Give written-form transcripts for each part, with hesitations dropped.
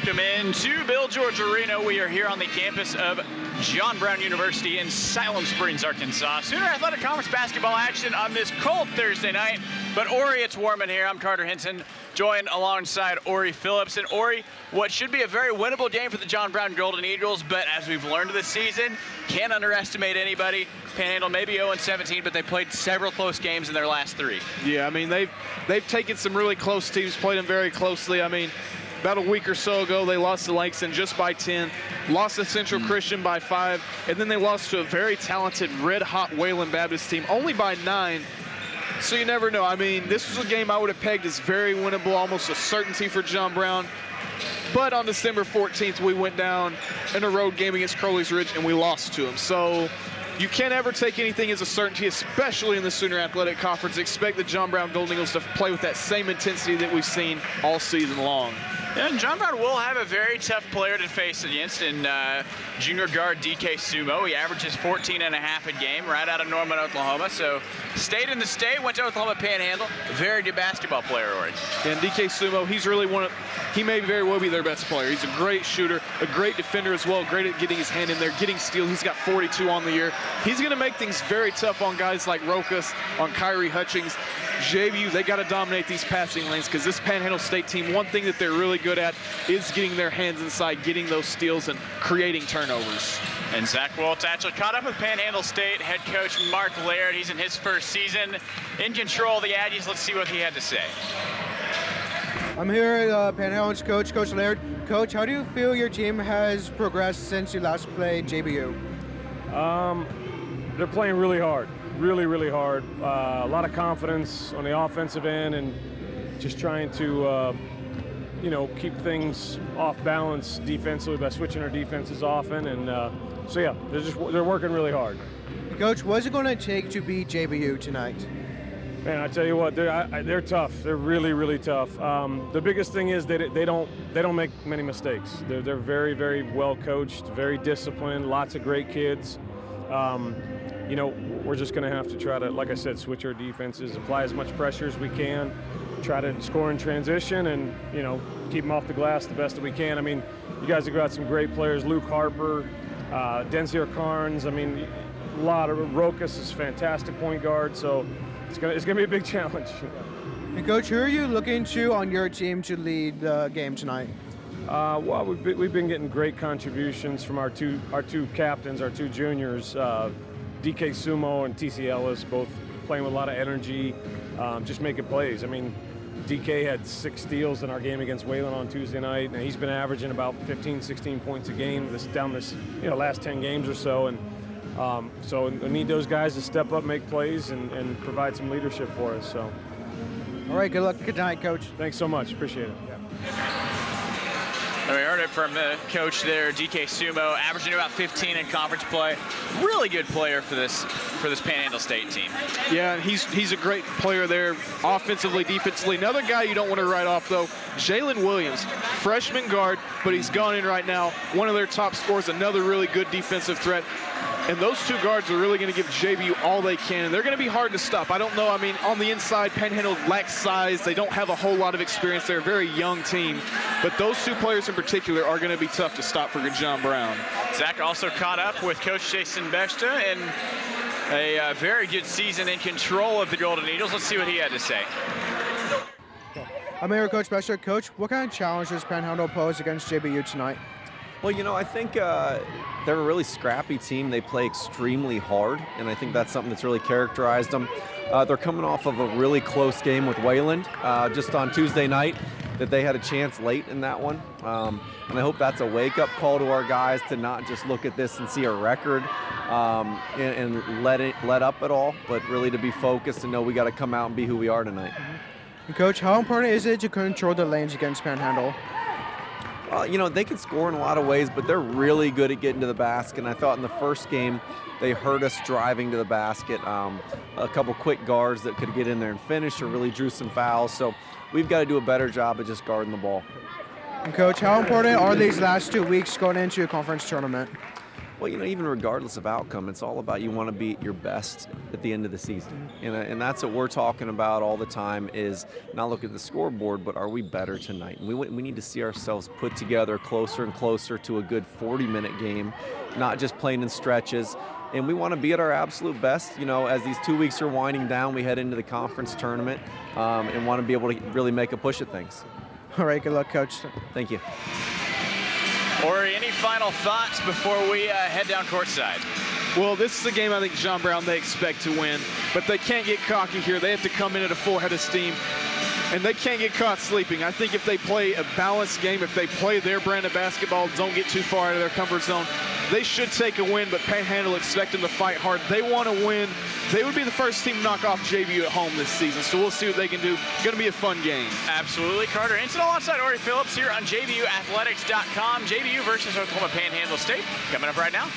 Welcome in to Bill George Arena. We are here on the campus of John Brown University in Siloam Springs, Arkansas. Sooner Athletic Conference basketball action on this cold Thursday night. But Ori, it's warm in here. I'm Carter Hinton, joined alongside Ori Phillips. And Ori, what should be a very winnable game for the John Brown Golden Eagles, but as we've learned this season, can't underestimate anybody. Panhandle maybe 0-17, but they played several close games in their last three. Yeah, I mean, they've taken some really close teams, played them very closely. I mean, about a week or so ago, they lost to Langston just by 10, lost to Central Christian by 5, and then they lost to a very talented, red-hot Wayland Baptist team, only by 9. So you never know. I mean, this was a game I would have pegged as very winnable, almost a certainty for John Brown. But on December 14th, we went down in a road game against Crowley's Ridge, and we lost to them. So you can't ever take anything as a certainty, especially in the Sooner Athletic Conference. Expect the John Brown Golden Eagles to play with that same intensity that we've seen all season long. And John Brown will have a very tough player to face against in junior guard DK Sumo. He averages 14.5 a game right out of Norman, Oklahoma. So stayed in the state, went to Oklahoma Panhandle. Very good basketball player, Ori. And DK Sumo, he's really he may very well be their best player. He's a great shooter, a great defender as well, great at getting his hand in there, getting steals. He's got 42 on the year. He's going to make things very tough on guys like Rokas, on Kyrie Hutchings. JVU, they got to dominate these passing lanes because this Panhandle State team, one thing that they're really good at is getting their hands inside, getting those steals, and creating turnovers. And Zach Waltz actually caught up with Panhandle State head coach Mark Laird. He's in his first season in control of the Aggies. Let's see what he had to say. I'm here at Panhandle's coach, Coach Laird. Coach, how do you feel your team has progressed since you last played JBU? They're playing really hard. Really hard. A lot of confidence on the offensive end and just trying to, keep things off balance defensively by switching our defenses often. And so, yeah, they're working really hard. Coach, what's it going to take to beat JBU tonight? Man, I tell you what, they're tough. They're really tough. The biggest thing is they don't make many mistakes. They're very well coached, very disciplined, lots of great kids. We're just going to have to try to, like I said, switch our defenses, apply as much pressure as we can, try to score in transition, and, keep them off the glass the best that we can. I mean, you guys have got some great players, Luke Harper, Denzier Carnes. I mean, a lot of Rokas is a fantastic point guard, so it's gonna be a big challenge. And Coach, who are you looking to on your team to lead the game tonight? Well, we've been getting great contributions from our two captains, our two juniors, DK Sumo and TC Ellis, both playing with a lot of energy, just making plays. I mean, DK had 6 steals in our game against Wayland on Tuesday night, and he's been averaging about 15, 16 points a game down this last 10 games or so. And so we need those guys to step up, make plays, and provide some leadership for us. So, all right, good luck. Good night, Coach. Thanks so much. Appreciate it. We heard it from the coach there, DK Sumo, averaging about 15 in conference play. Really good player for this Panhandle State team. Yeah, and he's a great player there, offensively, defensively. Another guy you don't want to write off, though, Jalen Williams, freshman guard, but he's gone in right now. One of their top scorers, another really good defensive threat. And those two guards are really going to give JBU all they can. And they're going to be hard to stop. I don't know. I mean, on the inside, Panhandle lacks size. They don't have a whole lot of experience. They're a very young team. But those two players in particular are going to be tough to stop for John Brown. Zach also caught up with Coach Jason Besta and a very good season in control of the Golden Eagles. Let's see what he had to say. I'm here with Coach Besta. Coach, what kind of challenges Panhandle pose against JBU tonight? Well, I think they're a really scrappy team. They play extremely hard, and I think that's something that's really characterized them. They're coming off of a really close game with Wayland just on Tuesday night that they had a chance late in that one. And I hope that's a wake-up call to our guys to not just look at this and see a record and let up at all, but really to be focused and know we got to come out and be who we are tonight. And Coach, how important is it to control the lanes against Panhandle? Well, they can score in a lot of ways, but they're really good at getting to the basket. And I thought in the first game, they hurt us driving to the basket. A couple quick guards that could get in there and finish or really drew some fouls. So we've got to do a better job of just guarding the ball. And Coach, how important are these last 2 weeks going into a conference tournament? Well, even regardless of outcome, it's all about you want to be your best at the end of the season. And that's what we're talking about all the time, is not look at the scoreboard, but are we better tonight? And we need to see ourselves put together closer and closer to a good 40-minute game, not just playing in stretches. And we want to be at our absolute best, as these 2 weeks are winding down, we head into the conference tournament and want to be able to really make a push at things. All right, good luck, Coach. Thank you. Ori, any final thoughts before we head down courtside? Well, this is a game I think John Brown, they expect to win, but they can't get cocky here. They have to come in at a full head of steam, and they can't get caught sleeping. I think if they play a balanced game, if they play their brand of basketball, don't get too far out of their comfort zone, they should take a win, but Panhandle expect them to fight hard. They want to win. They would be the first team to knock off JVU at home this season, so we'll see what they can do. Going to be a fun game. Absolutely. Carter Instant alongside Ori Phillips here on JVUathletics.com. JVU versus Oklahoma Panhandle State coming up right now.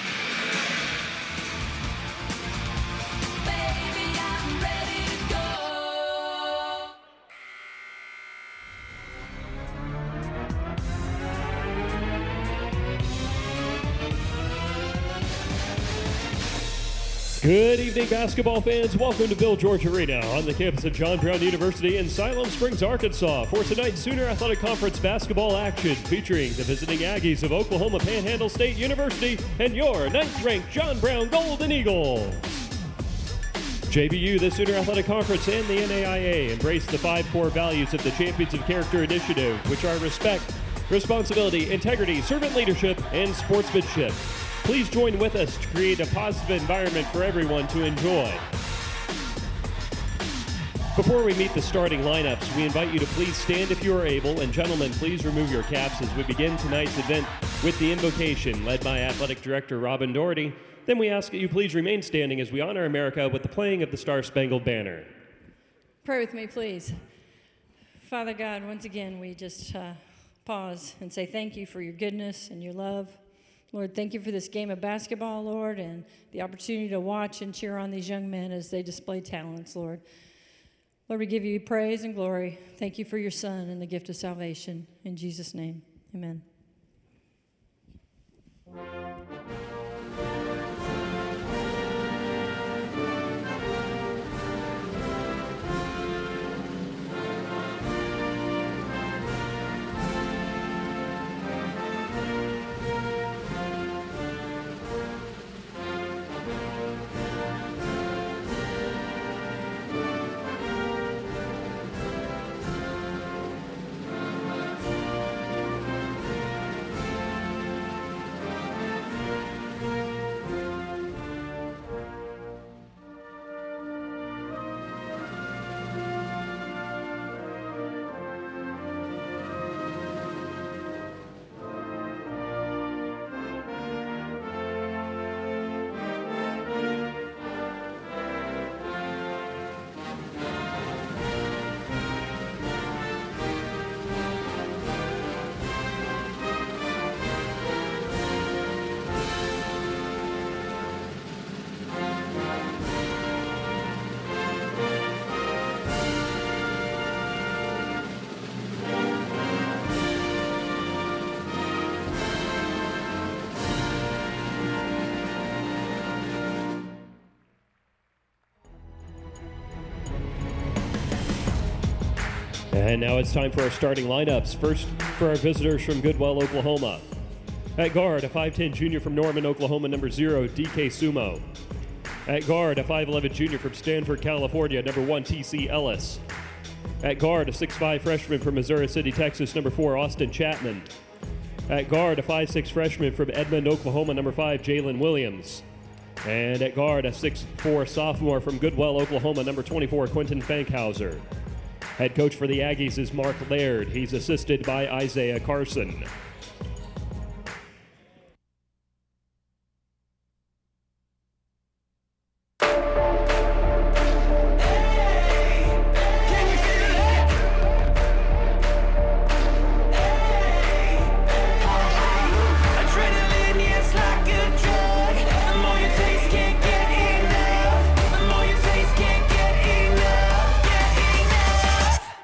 Good evening, basketball fans. Welcome to Bill George Arena on the campus of John Brown University in Siloam Springs, Arkansas, for tonight's Sooner Athletic Conference basketball action featuring the visiting Aggies of Oklahoma Panhandle State University and your 9th-ranked John Brown Golden Eagles. JVU, the Sooner Athletic Conference, and the NAIA embrace the 5 core values of the Champions of Character Initiative, which are respect, responsibility, integrity, servant leadership, and sportsmanship. Please join with us to create a positive environment for everyone to enjoy. Before we meet the starting lineups, we invite you to please stand if you are able, and gentlemen, please remove your caps as we begin tonight's event with the invocation led by Athletic Director Robin Doherty. Then we ask that you please remain standing as we honor America with the playing of the Star-Spangled Banner. Pray with me, please. Father God, once again, we just pause and say thank you for your goodness and your love. Lord, thank you for this game of basketball, Lord, and the opportunity to watch and cheer on these young men as they display talents, Lord. Lord, we give you praise and glory. Thank you for your Son and the gift of salvation. In Jesus' name, amen. And now it's time for our starting lineups. First, for our visitors from Goodwell, Oklahoma. At guard, a 5'10 junior from Norman, Oklahoma, number 0, DK Sumo. At guard, a 5'11 junior from Stanford, California, number 1, TC Ellis. At guard, a 6'5 freshman from Missouri City, Texas, number 4, Austin Chapman. At guard, a 5'6 freshman from Edmond, Oklahoma, number 5, Jalen Williams. And at guard, a 6'4 sophomore from Goodwell, Oklahoma, number 24, Quentin Fankhauser. Head coach for the Aggies is Mark Laird. He's assisted by Isaiah Carson.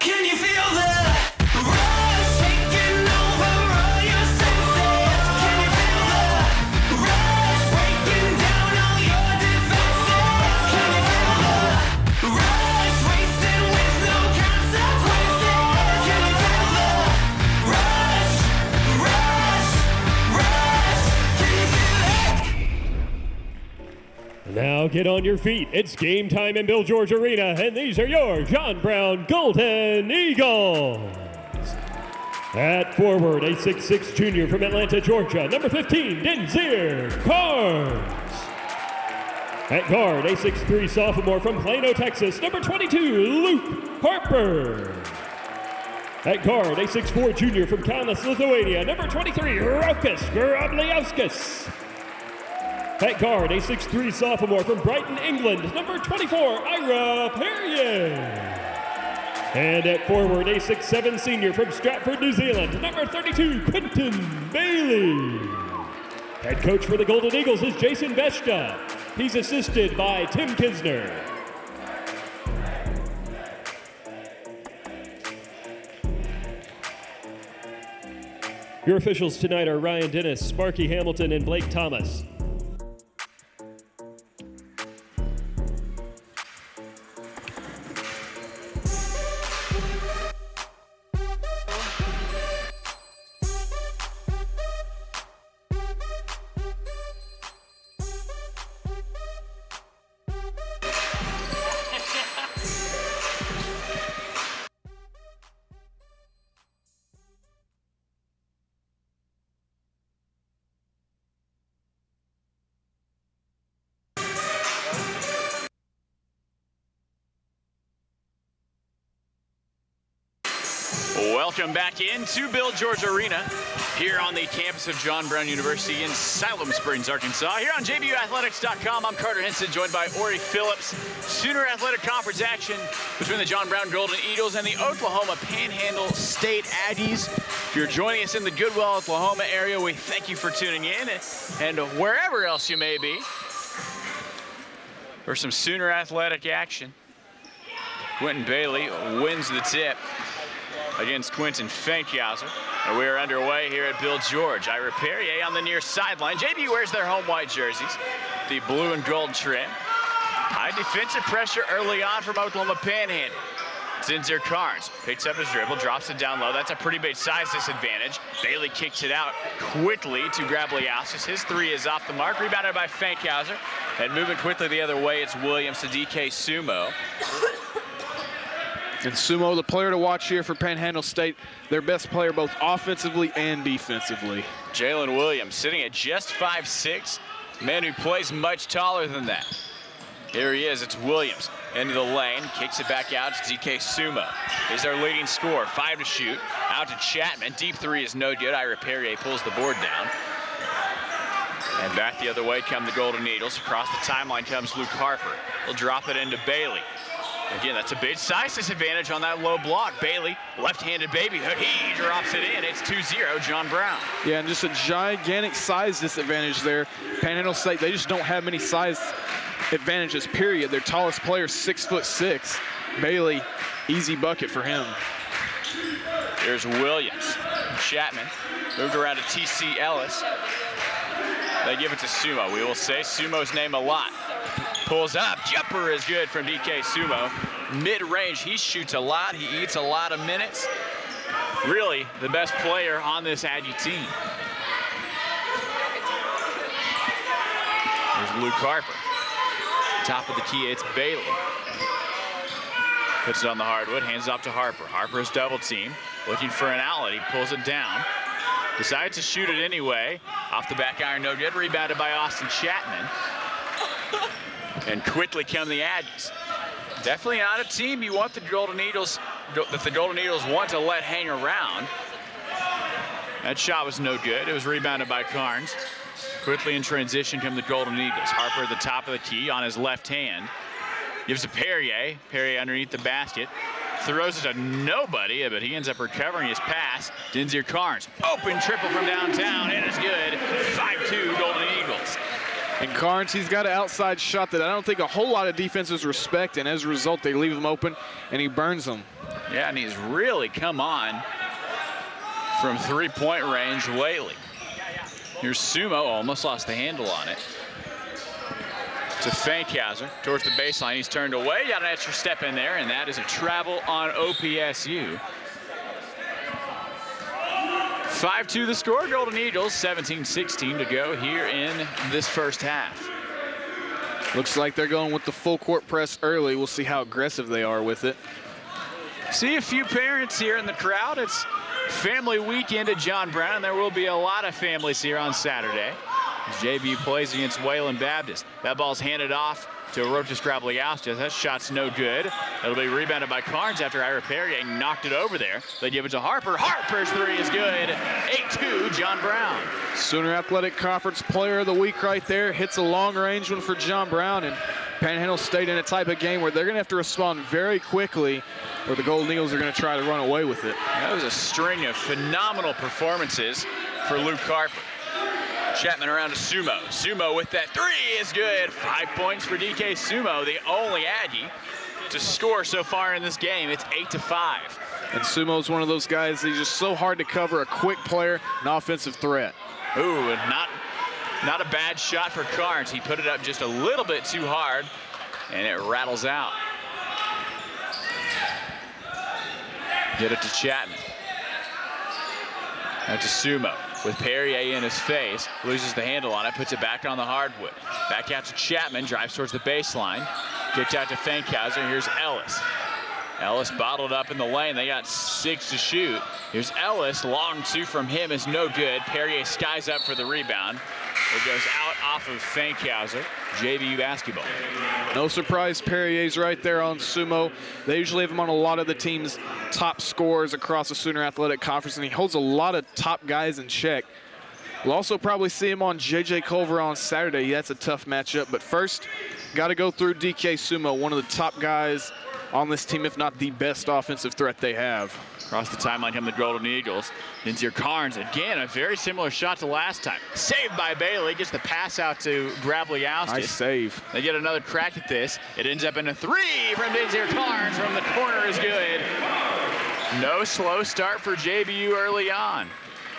Can you feel the rush shaking over Now get on your feet. It's game time in Bill George Arena, and these are your John Brown Golden Eagles. At forward, a 6'6" junior from Atlanta, Georgia, number 15, Denzier Carnes. At guard, a 6'3" sophomore from Plano, Texas, number 22, Luke Harper. At guard, a 6'4" junior from Kaunas, Lithuania, number 23, Rokas Grabliauskas. At guard, a 6'3" sophomore from Brighton, England, number 24, Ira Perrier. And at forward, a 6'7" senior from Stratford, New Zealand, number 32, Quentin Bailey. Head coach for the Golden Eagles is Jason Beshta. He's assisted by Tim Kisner. Your officials tonight are Ryan Dennis, Sparky Hamilton, and Blake Thomas. Welcome back into Bill George Arena here on the campus of John Brown University in Siloam Springs, Arkansas. Here on JBUathletics.com, I'm Carter Henson, joined by Ori Phillips. Sooner Athletic Conference action between the John Brown Golden Eagles and the Oklahoma Panhandle State Aggies. If you're joining us in the Goodwell, Oklahoma area, we thank you for tuning in, and wherever else you may be for some Sooner Athletic action. Quentin Bailey wins the tip against Quentin Fankhauser. And we are underway here at Bill George. Ira Perrier on the near sideline. JB wears their home white jerseys, the blue and gold trim. High defensive pressure early on from Oklahoma Panhandle. Denzier Carnes picks up his dribble, drops it down low. That's a pretty big size disadvantage. Bailey kicks it out quickly to Grabliauskas. His three is off the mark, rebounded by Fankhauser. And moving quickly the other way, it's Williams to DK Sumo. And Sumo, the player to watch here for Panhandle State, their best player both offensively and defensively. Jalen Williams sitting at just 5'6", man who plays much taller than that. Here he is, it's Williams into the lane, kicks it back out to DK Sumo. He's their leading scorer, 5 to shoot, out to Chapman. Deep three is no good. Ira Perrier pulls the board down. And back the other way come the Golden Eagles. Across the timeline comes Luke Harper. He'll drop it into Bailey. Again, that's a big size disadvantage on that low block. Bailey, left-handed baby hook, he drops it in. It's 2-0, John Brown. Yeah, and just a gigantic size disadvantage there. Panhandle State, they just don't have many size advantages, period. Their tallest player is 6'6". Bailey, easy bucket for him. Here's Williams. Chapman moved around to T.C. Ellis. They give it to Sumo. We will say Sumo's name a lot. Pulls up, jumper is good from DK Sumo. Mid-range, he shoots a lot, he eats a lot of minutes. Really the best player on this Aggie team. There's Luke Harper. Top of the key, it's Bailey. Puts it on the hardwood, hands it off to Harper. Harper's double team, looking for an outlet, he pulls it down. Decides to shoot it anyway. Off the back iron, no good, rebounded by Austin Chapman. And quickly come the Aggies. Definitely not a team you want the Golden Eagles, that the Golden Eagles want to let hang around. That shot was no good. It was rebounded by Carnes. Quickly in transition come the Golden Eagles. Harper at the top of the key on his left hand. Gives to Perrier. Perrier underneath the basket. Throws it to nobody, but he ends up recovering his pass. Denzier Carnes, open triple from downtown, and it's good. 5-2 Golden Eagles. And Carnes, he's got an outside shot that I don't think a whole lot of defenses respect, and as a result, they leave him open, and he burns them. Yeah, and he's really come on from three-point range lately. Here's Sumo, almost lost the handle on it. To Fankhauser, towards the baseline, he's turned away, got an extra step in there, and that is a travel on OPSU. 5-2 the score, Golden Eagles, 17-16 to go here in this first half. Looks like they're going with the full court press early. We'll see how aggressive they are with it. See a few parents here in the crowd. It's family weekend at John Brown, and there will be a lot of families here on Saturday as JBU plays against Wayland Baptist. That ball's handed off to Rotas Grabliauskas. That shot's no good. It'll be rebounded by Carnes after Ira Perrier knocked it over there. They give it to Harper. Harper's three is good. 8-2, John Brown. Sooner Athletic Conference Player of the Week right there. Hits a long-range one for John Brown, and Panhandle stayed in a type of game where they're going to have to respond very quickly, or the Golden Eagles are going to try to run away with it. That was a string of phenomenal performances for Luke Harper. Chapman around to Sumo. Sumo with that three is good. 5 points for DK Sumo, the only Aggie to score so far in this game. It's 8-5. And Sumo's one of those guys, he's just so hard to cover, a quick player, an offensive threat. Ooh, and not a bad shot for Carnes. He put it up just a little bit too hard, and it rattles out. Get it to Chapman. Now to Sumo with Perrier in his face. Loses the handle on it, puts it back on the hardwood. Back out to Chapman, drives towards the baseline. Kicked out to Fankhauser. Here's Ellis. Ellis bottled up in the lane. They got 6 to shoot. Here's Ellis. Long two from him is no good. Perrier skies up for the rebound. It goes out off of Fankhauser. JBU basketball. No surprise, Perrier's right there on Sumo. They usually have him on a lot of the team's top scorers across the Sooner Athletic Conference, and he holds a lot of top guys in check. We'll also probably see him on J.J. Culver on Saturday. That's a tough matchup. But first, got to go through DK Sumo, one of the top guys on this team, if not the best offensive threat they have. Across the timeline come the Golden Eagles. Denzier Carnes, again, a very similar shot to last time. Saved by Bailey, gets the pass out to Grabliauskas. Nice save. They get another crack at this. It ends up in a three from Denzier Carnes from the corner is good. No slow start for JBU early on.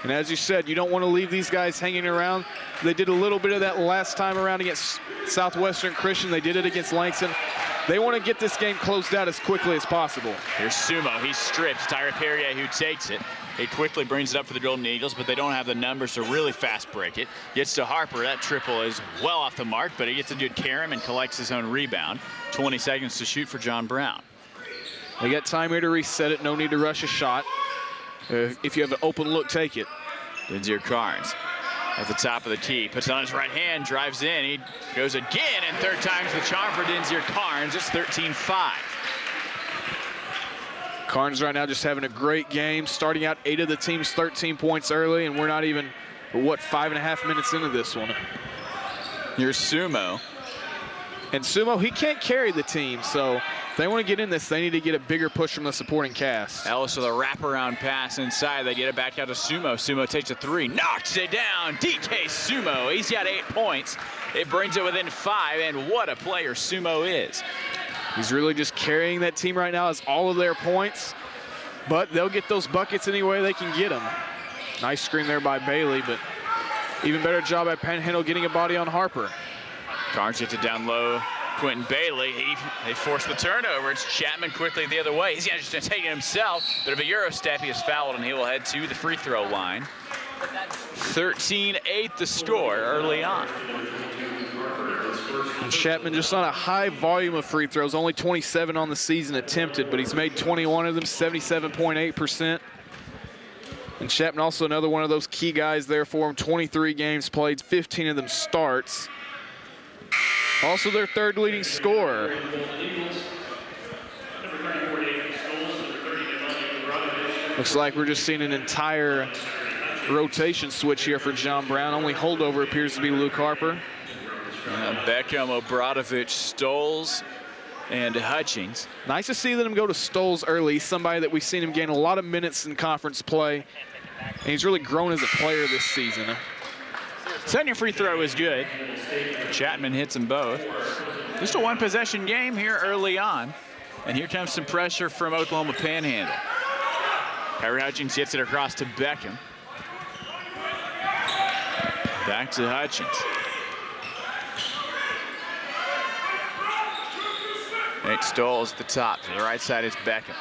And as you said, you don't want to leave these guys hanging around. They did a little bit of that last time around against Southwestern Christian. They did it against Langston. They want to get this game closed out as quickly as possible. Here's Sumo. He strips Tyra Perrier, who takes it. He quickly brings it up for the Golden Eagles, but they don't have the numbers to really fast break it. Gets to Harper. That triple is well off the mark, but he gets a good carom and collects his own rebound. 20 seconds to shoot for John Brown. They got time here to reset it. No need to rush a shot. If you have an open look, take it. Denzier Carnes at the top of the key, puts it on his right hand, drives in. He goes again, and third time's the charm for Denzier Carnes. It's 13-5. Carnes right now just having a great game, starting out 8 of the team's 13 points early, and we're not even, 5.5 minutes into this one. Here's Sumo. And Sumo, he can't carry the team, so if they want to get in this, they need to get a bigger push from the supporting cast. Ellis with a wraparound pass inside. They get it back out to Sumo. Sumo takes a three, knocks it down. DK Sumo, he's got 8 points. It brings it within 5, and what a player Sumo is. He's really just carrying that team right now as all of their points, but they'll get those buckets any way they can get them. Nice screen there by Bailey, but even better job by Panhandle getting a body on Harper. Carnes gets it down low. Quentin Bailey, they force the turnover. It's Chapman quickly the other way. He's just going to take it himself. Bit of a Euro step. He is fouled, and he will head to the free throw line. 13-8 the score early on. And Chapman just on a high volume of free throws, only 27 on the season attempted, but he's made 21 of them, 77.8%. And Chapman also another one of those key guys there for him. 23 games played, 15 of them starts. Also their third leading scorer. Looks like we're just seeing an entire rotation switch here for John Brown. Only holdover appears to be Luke Harper. Beckham, Obradovic, Stoles, and Hutchings. Nice to see them go to Stoles early. He's somebody that we've seen him gain a lot of minutes in conference play, and he's really grown as a player this season. Setting your free throw is good. Chapman hits them both. Just a one-possession game here early on. And here comes some pressure from Oklahoma Panhandle. Harry Hutchings gets it across to Beckham. Back to Hutchings. Nate Stoles at the top. To the right side is Beckham.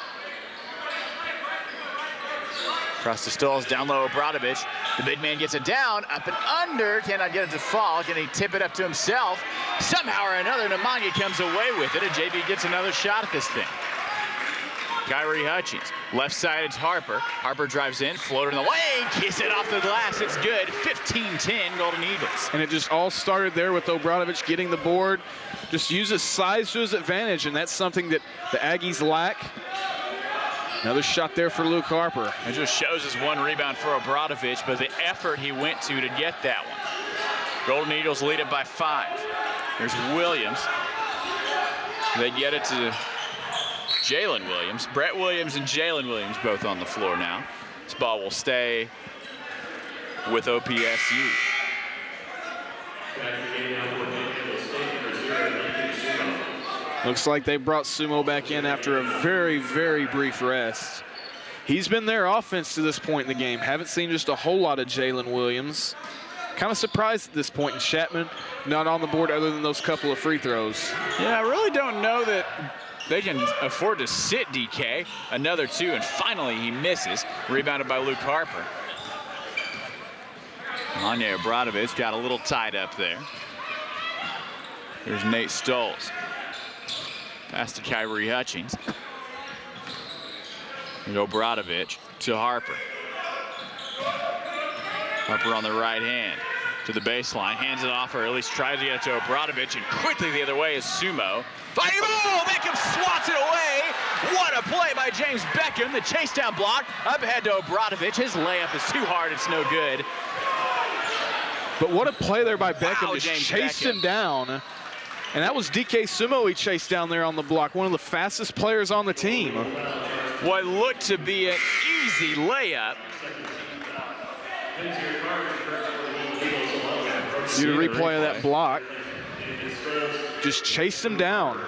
Across to Stoles, down low, Obradovic. The big man gets it down, up and under. Cannot get it to fall. Can he tip it up to himself? Somehow or another, Nemanja comes away with it, and JB gets another shot at this thing. Kyrie Hutchins, left side, it's Harper. Harper drives in, floater in the lane, kicks it off the glass. It's good. 15-10 Golden Eagles. And it just all started there with Obradovic getting the board. Just uses size to his advantage, and that's something that the Aggies lack. Another shot there for Luke Harper. It just shows us one rebound for Obradovic, but the effort he went to get that one. Golden Eagles lead it by 5. There's Williams. They get it to Jalen Williams. Brett Williams and Jalen Williams both on the floor now. This ball will stay with OPSU. Looks like they brought Sumo back in after a very, very brief rest. He's been their offense to this point in the game. Haven't seen just a whole lot of Jalen Williams. Kind of surprised at this point in Chapman not on the board other than those couple of free throws. Yeah, I really don't know that they can afford to sit DK. Another 2, and finally he misses. Rebounded by Luke Harper. Nemanja Obradovic got a little tied up there. There's Nate Stolz. Pass to Kyrie Hutchins. And Obradovic to Harper. Harper on the right hand to the baseline, hands it off, or at least tries to get it to Obradovic, and quickly the other way is Sumo. Fighting ball! Beckham swats it away! What a play by James Beckham. The chase down block up ahead to Obradovic. His layup is too hard, it's no good. But what a play there by Beckham. Wow, just James chased Beckham. him down. And that was DK Sumo he chased down there on the block, one of the fastest players on the team. What looked to be an easy layup. See the replay of that block. Just chased him down.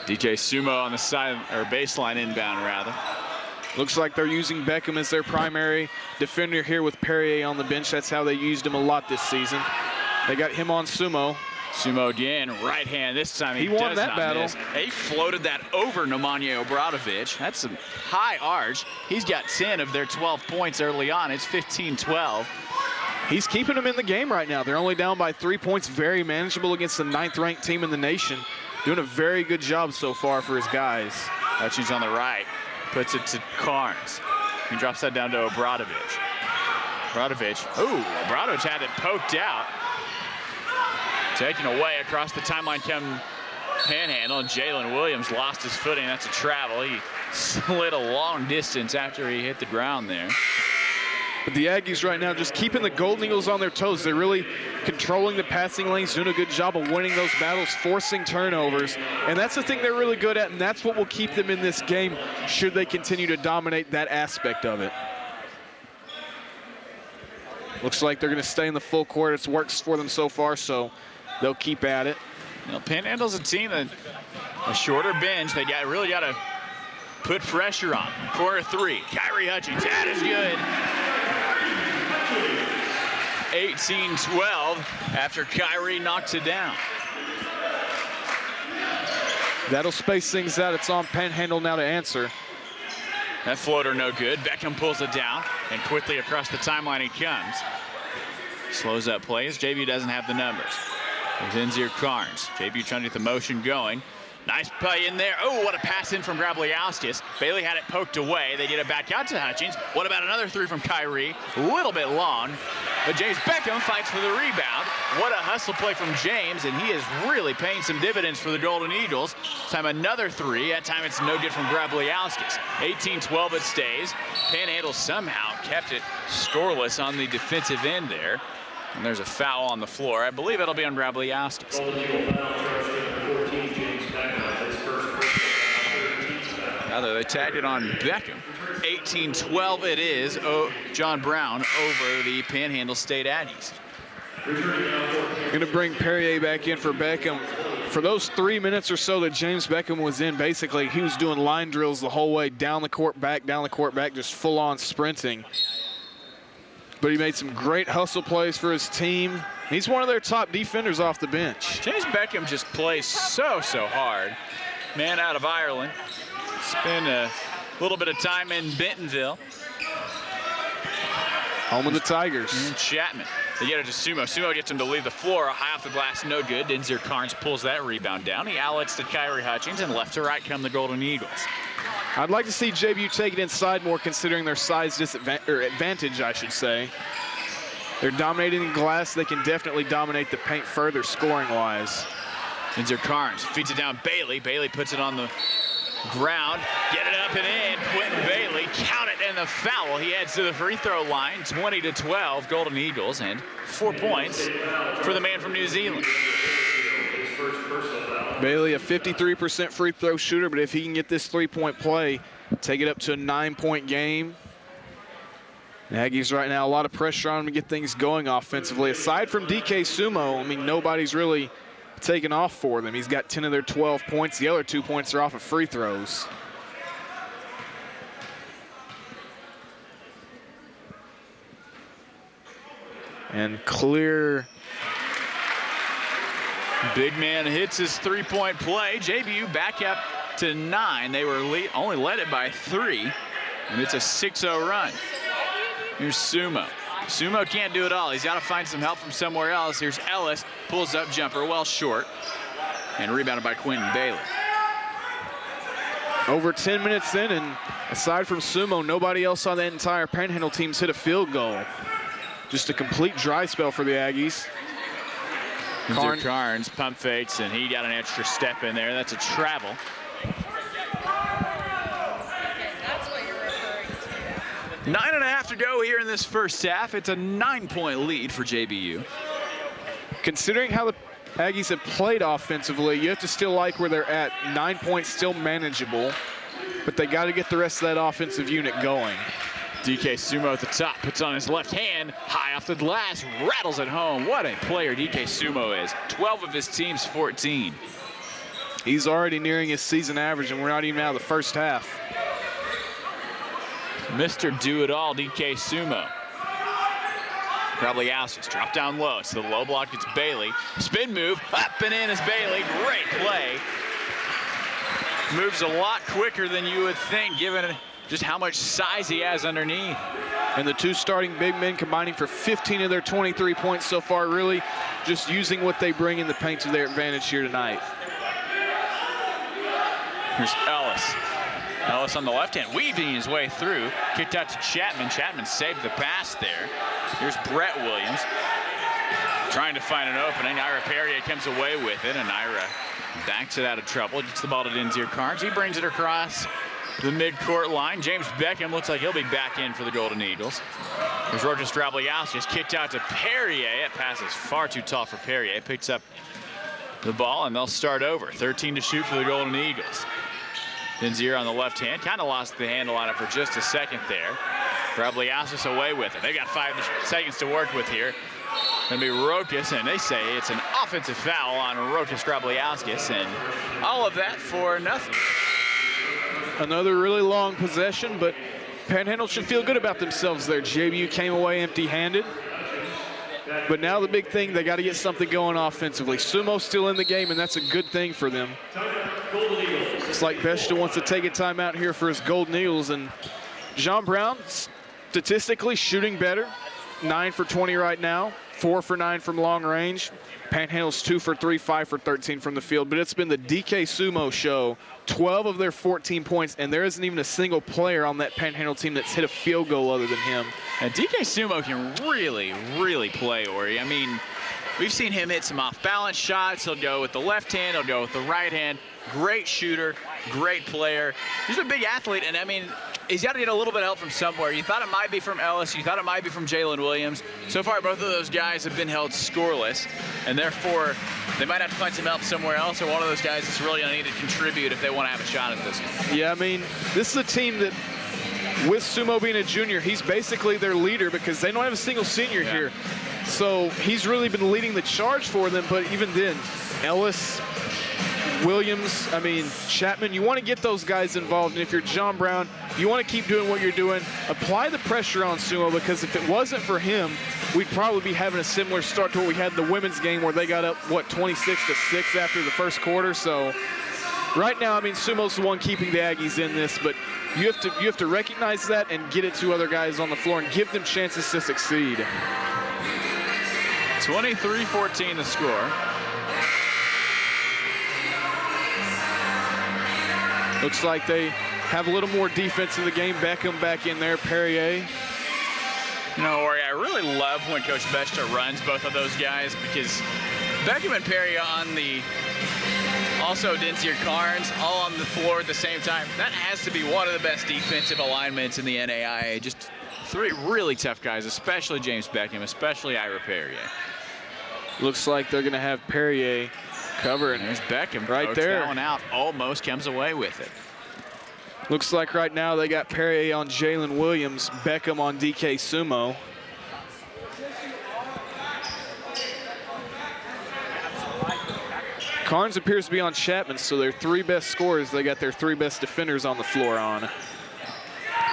DJ Sumo on the side, or baseline inbound rather. Looks like they're using Beckham as their primary defender here with Perrier on the bench. That's how they used him a lot this season. They got him on Sumo. Sumo again, right hand. This time he won does that not battle. miss. He floated that over Nemanja Obradovic. That's some high arch. He's got 10 of their 12 points early on. It's 15-12. He's keeping them in the game right now. They're only down by 3 points. Very manageable against the 9th-ranked team in the nation. Doing a very good job so far for his guys. Hutchins on the right. Puts it to Carnes. He drops that down to Obradovic. Obradovic had it poked out. Taken away across the timeline come Panhandle, and Jalen Williams lost his footing. That's a travel. He slid a long distance after he hit the ground there. But the Aggies right now just keeping the Golden Eagles on their toes. They're really controlling the passing lanes, doing a good job of winning those battles, forcing turnovers. And that's the thing they're really good at, and that's what will keep them in this game should they continue to dominate that aspect of it. Looks like they're going to stay in the full court. It works for them so far, so they'll keep at it. You know, Panhandle's a team that a shorter bench. They really got to put pressure on. Corner 3, Kyrie Hutchins. That is good. 18-12 after Kyrie knocks it down. That'll space things out. It's on Panhandle now to answer. That floater no good. Beckham pulls it down, and quickly across the timeline he comes. Slows up plays. JB doesn't have the numbers. There's Enzir Carnes. JB trying to get the motion going. Nice play in there. Oh, what a pass in from Grabliauskas. Bailey had it poked away. They get it back out to Hutchins. What about another 3 from Kyrie? A little bit long, but James Beckham fights for the rebound. What a hustle play from James, and he is really paying some dividends for the Golden Eagles. This time another 3. That time it's no good from Grabliauskas. 18-12 it stays. Panhandle somehow kept it scoreless on the defensive end there. And there's a foul on the floor. I believe it'll be on Grabliauskas. Rather, they tagged it on Beckham. 18-12 it is. John Brown over the Panhandle State Aggies. Going to bring Perrier back in for Beckham. For those 3 minutes or so that James Beckham was in, basically he was doing line drills the whole way, down the court back, just full-on sprinting. But he made some great hustle plays for his team. He's one of their top defenders off the bench. James Beckham just plays so hard. Man out of Ireland. Spent little bit of time in Bentonville. Home of the Tigers. And Chapman. They get it to Sumo. Sumo gets him to leave the floor. High off the glass, no good. Denzier Carnes pulls that rebound down. He outlets to Kyrie Hutchings, and left to right come the Golden Eagles. I'd like to see JBU take it inside more, considering their size advantage, I should say. They're dominating the glass. They can definitely dominate the paint further scoring-wise. Denzier Carnes feeds it down Bailey. Bailey puts it on the ground. Get it up and in. Quentin Bailey, count it, and the foul. He heads to the free throw line. 20-12, Golden Eagles, and 4 points for the man from New Zealand. Bailey, a 53% free throw shooter, but if he can get this three-point play, take it up to a 9-point game. The Aggies right now, a lot of pressure on them to get things going offensively. Aside from DK Sumo, I mean, nobody's really taken off for them. He's got 10 of their 12 points. The other 2 points are off of free throws. And clear. Big man hits his three-point play. JBU back up to 9. They were only led it by 3, and it's a 6-0 run. Here's Sumo. Sumo can't do it all. He's got to find some help from somewhere else. Here's Ellis, pulls up jumper, well short, and rebounded by Quentin Bailey. Over 10 minutes in, and aside from Sumo, nobody else on the entire Panhandle team's hit a field goal. Just a complete dry spell for the Aggies. Carnes pump fakes, and he got an extra step in there. That's a travel. 9.5 to go here in this first half. It's a 9-point lead for JBU. Considering how the Aggies have played offensively, you have to still like where they're at. 9 points still manageable, but they got to get the rest of that offensive unit going. DK Sumo at the top, puts on his left hand, high off the glass, rattles it home. What a player DK Sumo is. 12 of his team's 14. He's already nearing his season average, and we're not even out of the first half. Mr. Do-It-All, DK Sumo. Probably Alcius, drop down low. It's the low block, it's Bailey. Spin move, up and in is Bailey. Great play. Moves a lot quicker than you would think, given just how much size he has underneath. And the two starting big men combining for 15 of their 23 points so far, really just using what they bring in the paint to their advantage here tonight. Here's Ellis. Ellis on the left hand, weaving his way through. Kicked out to Chapman. Chapman saved the pass there. Here's Brett Williams. Trying to find an opening. Ira Perrier comes away with it, and Ira backs it out of trouble. Gets the ball to Denzier Carnes. He brings it across the midcourt line. James Beckham looks like he'll be back in for the Golden Eagles. There's Rokas Drabliauskas, just kicked out to Perrier. That pass is far too tall for Perrier. Picks up the ball, and they'll start over. 13 to shoot for the Golden Eagles. Denzier on the left hand, kind of lost the handle on it for just a second there. Drabliauskas away with it. They've got 5 seconds to work with here. Gonna be Rokas, and they say it's an offensive foul on Rokas Drabliauskas, and all of that for nothing. Another really long possession, but Panhandle should feel good about themselves there. JBU came away empty-handed. But now the big thing, they got to get something going offensively. Sumo's still in the game, and that's a good thing for them. It's like Beshta wants to take a timeout here for his Golden Eagles, and John Brown, statistically shooting better. 9 for 20 right now, 4 for 9 from long range. Panhandle's 2 for 3, 5 for 13 from the field, but it's been the DK Sumo show. 12 of their 14 points, and there isn't even a single player on that Panhandle team that's hit a field goal other than him. And DK Sumo can really, really play, Ori. I mean, we've seen him hit some off-balance shots. He'll go with the left hand, he'll go with the right hand. Great shooter, great player. He's a big athlete, and I mean, he's got to get a little bit of help from somewhere. You thought it might be from Ellis, you thought it might be from Jalen Williams. So far, both of those guys have been held scoreless, and therefore, they might have to find some help somewhere else, or one of those guys is really going to need to contribute if they want to have a shot at this one. Yeah, I mean, this is a team that, with Sumo being a junior, he's basically their leader because they don't have a single senior here. So he's really been leading the charge for them, but even then, Ellis, Williams, I mean, Chapman, you want to get those guys involved, and if you're John Brown, you want to keep doing what you're doing. Apply the pressure on Sumo, because if it wasn't for him, we'd probably be having a similar start to what we had in the women's game where they got up, 26-6 after the first quarter. So right now, I mean, Sumo's the one keeping the Aggies in this, but You have to recognize that and get it to other guys on the floor and give them chances to succeed. 23-14 the score. Looks like they have a little more defense in the game. Beckham back in there, Perrier. You know, Ori, I really love when Coach Besta runs both of those guys, because Beckham and Perrier on the, also Denzier Carnes, all on the floor at the same time. That has to be one of the best defensive alignments in the NAIA. Just three really tough guys, especially James Beckham, especially Ira Perrier. Looks like they're going to have Perrier covering. There's Beckham right there. That one out, almost comes away with it. Looks like right now they got Perrier on Jalen Williams, Beckham on DK Sumo. Carnes appears to be on Chapman, so their 3 best scorers, they got their 3 best defenders on the floor on.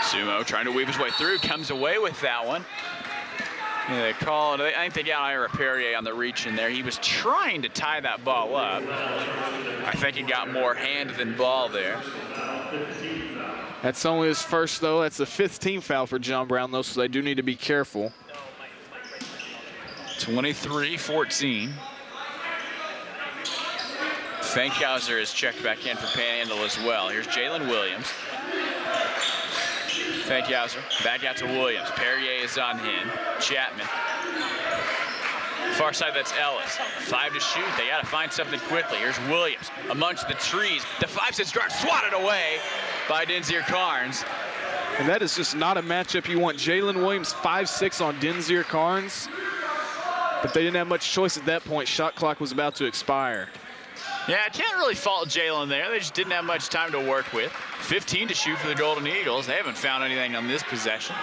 Sumo trying to weave his way through, comes away with that one. Yeah, they called, I think they got Ira Perrier on the reach in there. He was trying to tie that ball up. I think he got more hand than ball there. That's only his first, though. That's the 5th team foul for John Brown, though, so they do need to be careful. 23-14. Fankhauser is checked back in for Panhandle as well. Here's Jalen Williams. Fankhauser back out to Williams. Perrier is on him. Chapman. Far side, that's Ellis. 5 to shoot. They got to find something quickly. Here's Williams amongst the trees. The 5-6 drive swatted away by Denzier Carnes. And that is just not a matchup you want. Jalen Williams 5'6" on Denzier Carnes. But they didn't have much choice at that point. Shot clock was about to expire. Yeah, I can't really fault Jalen there. They just didn't have much time to work with. 15 to shoot for the Golden Eagles. They haven't found anything on this possession.